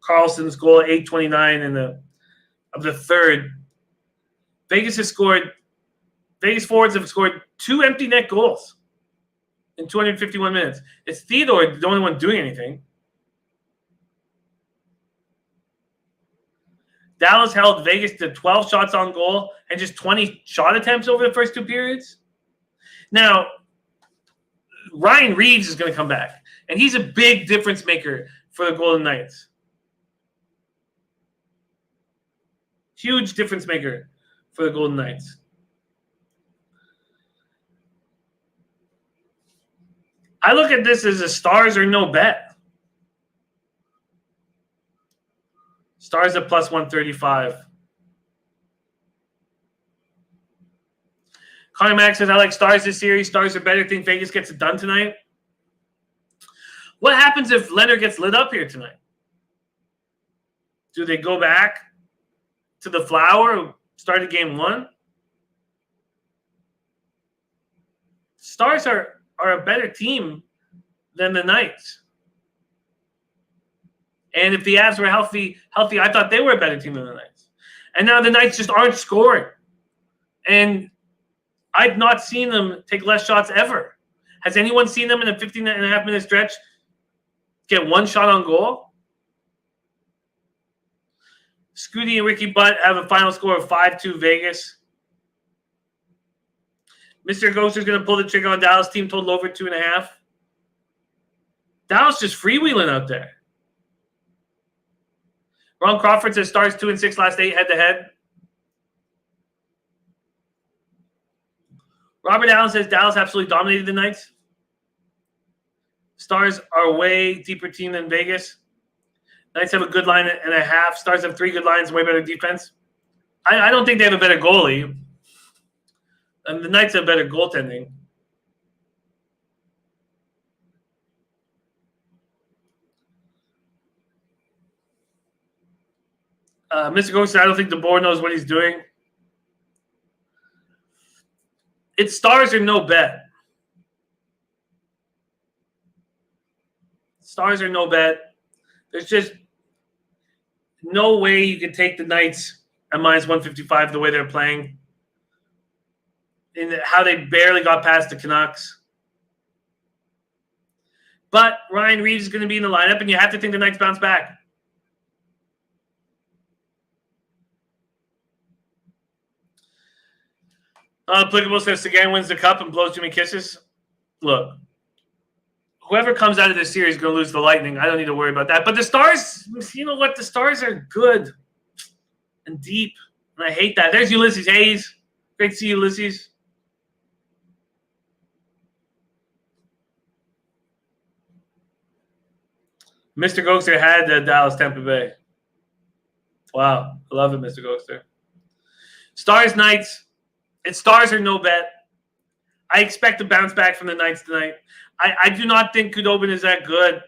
Karlsson's goal at 8:29 of the third, Vegas forwards have scored 2 empty net goals in 251 minutes. It's Theodore, the only one doing anything. Dallas held Vegas to 12 shots on goal and just 20 shot attempts over the first 2 periods. Now, Ryan Reeves is going to come back, and he's a big difference maker for the Golden Knights. Huge difference maker for the Golden Knights. I look at this as a stars or no bet. Stars at plus 135. Connor Max says, I like stars this series. Stars are better. Think Vegas gets it done tonight. What happens if Leonard gets lit up here tonight? Do they go back to the Flower, started game 1? Stars are a better team than the Knights. And if the Avs were healthy, I thought they were a better team than the Knights. And now the Knights just aren't scoring. And I've not seen them take less shots ever. Has anyone seen them in a 15.5-minute stretch get one shot on goal? Scooty and Ricky Butt have a final score of 5-2 Vegas. Mr. Ghost is going to pull the trigger on Dallas. Team total over 2.5. Dallas just freewheeling out there. Ron Crawford says Stars 2-6 last 8 head-to-head. Robert Allen says Dallas absolutely dominated the Knights. Stars are a way deeper team than Vegas. Knights have a good line and a half. Stars have 3 good lines and way better defense. I don't think they have a better goalie. And the Knights have better goaltending. Mr. Ghost said, I don't think the board knows what he's doing. It's stars or no bet. Stars or no bet. There's just no way you can take the Knights at minus 155 the way they're playing. In how they barely got past the Canucks. But Ryan Reeves is going to be in the lineup, and you have to think the Knights bounce back. Applicable says Sagan wins the cup and blows Jimmy kisses. Look, whoever comes out of this series is going to lose the Lightning. I don't need to worry about that. But the Stars, you know what? The Stars are good and deep, and I hate that. There's Ulysses Hayes. Great to see you, Ulysses. Mr. Gokster had Dallas Tampa Bay. Wow. I love it, Mr. Gokster. Stars Knights. It's stars or no bet. I expect a bounce back from the Knights tonight. I do not think Khudobin is that good.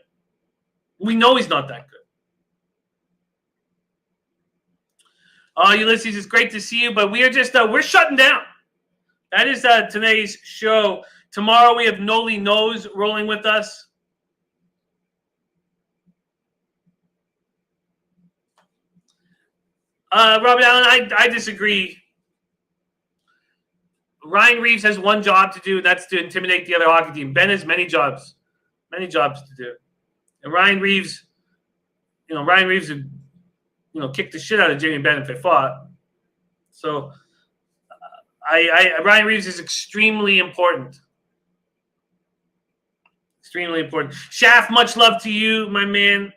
We know he's not that good. Ulysses, it's great to see you, but we are just we're shutting down. That is today's show. Tomorrow we have Noli Knows rolling with us. Robert Allen, I disagree. Ryan Reeves has one job to do, that's to intimidate the other hockey team. Ben has many jobs to do. And Ryan Reeves would, kick the shit out of Jamie Benn if they fought. So Ryan Reeves is extremely important. Extremely important. Shaft, much love to you, my man.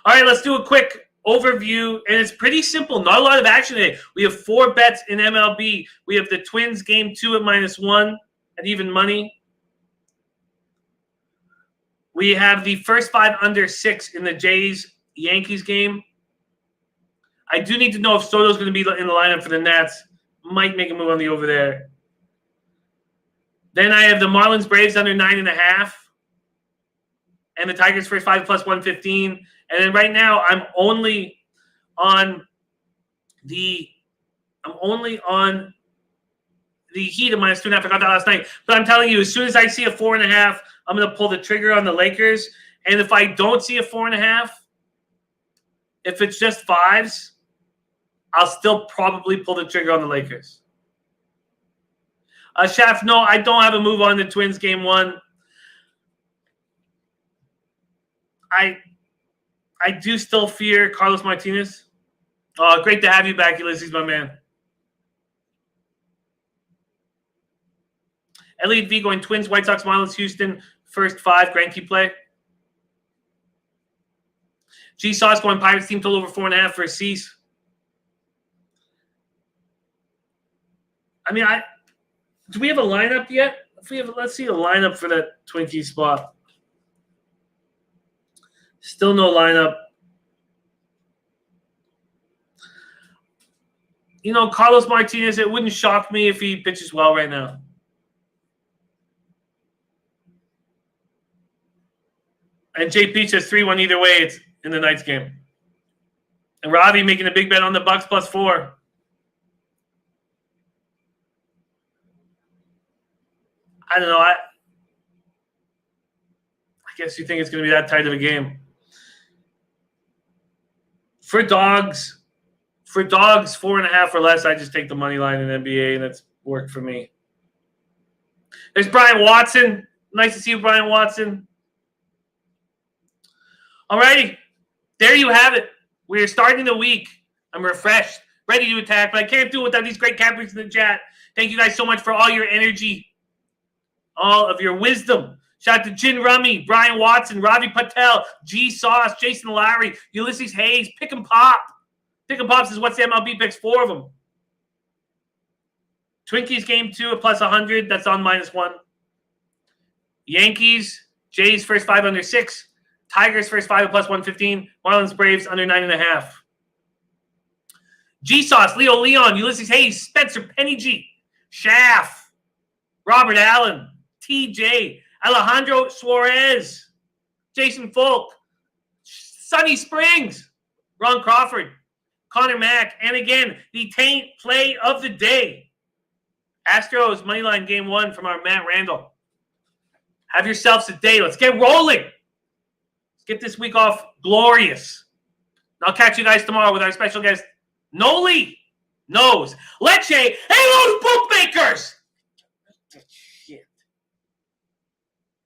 All right, let's do a quick overview, and it's pretty simple. Not a lot of action today. We have 4 bets in MLB. We have the Twins game 2 at -1 at even money. We have the first 5 under 6 in the Jays-Yankees game. I do need to know if Soto's going to be in the lineup for the Nats. Might make a move on the over there. Then I have the Marlins-Braves under 9.5. And the Tigers first 5 plus 115. And then right now I'm only on the Heat at -2.5. I got that last night. But I'm telling you, as soon as I see a 4.5, I'm going to pull the trigger on the Lakers. And if I don't see a 4.5, if it's just 5s, I'll still probably pull the trigger on the Lakers. Shaft, no, I don't have a move on the Twins game 1. I do still fear Carlos Martinez. Great to have you back, Ulysses, my man. Elliot V going Twins, White Sox, Marlins, Houston, first 5, Greinke play. G Sauce going Pirates team total over 4.5 for a cease. I mean, do we have a lineup yet let's see a lineup for that Twinkie spot. Still no lineup. You know, Carlos Martinez, it wouldn't shock me if he pitches well right now. And JP says 3-1 either way. It's in the Knights game. And Robbie making a big bet on the Bucks +4. I don't know. I guess you think it's going to be that tight of a game. For dogs 4.5 or less, I just take the money line in NBA, and it's worked for me. There's Brian Watson. Nice to see you, Brian Watson. All righty. There you have it. We're starting the week. I'm refreshed, ready to attack, but I can't do it without these great cappers in the chat. Thank you guys so much for all your energy, all of your wisdom. Shout out to Jin Rummy, Brian Watson, Ravi Patel, G Sauce, Jason Lowry, Ulysses Hayes, Pick and Pop. Pick and Pop says, what's the MLB picks? 4 of them. Twinkies game 2 at +100. That's on -1. Yankees, Jays first 5 under 6. Tigers first 5 at +115. Marlins, Braves under 9.5. G Sauce, Leo Leon, Ulysses Hayes, Spencer Penny G, Schaff, Robert Allen, TJ, Alejandro Suarez, Jason Folk, Sunny Springs, Ron Crawford, Connor Mack, and again, the taint play of the day. Astros moneyline game 1 from our Matt Randall. Have yourselves a day. Let's get rolling. Let's get this week off glorious. And I'll catch you guys tomorrow with our special guest, Noli Knows. Leche, hey, those bookmakers!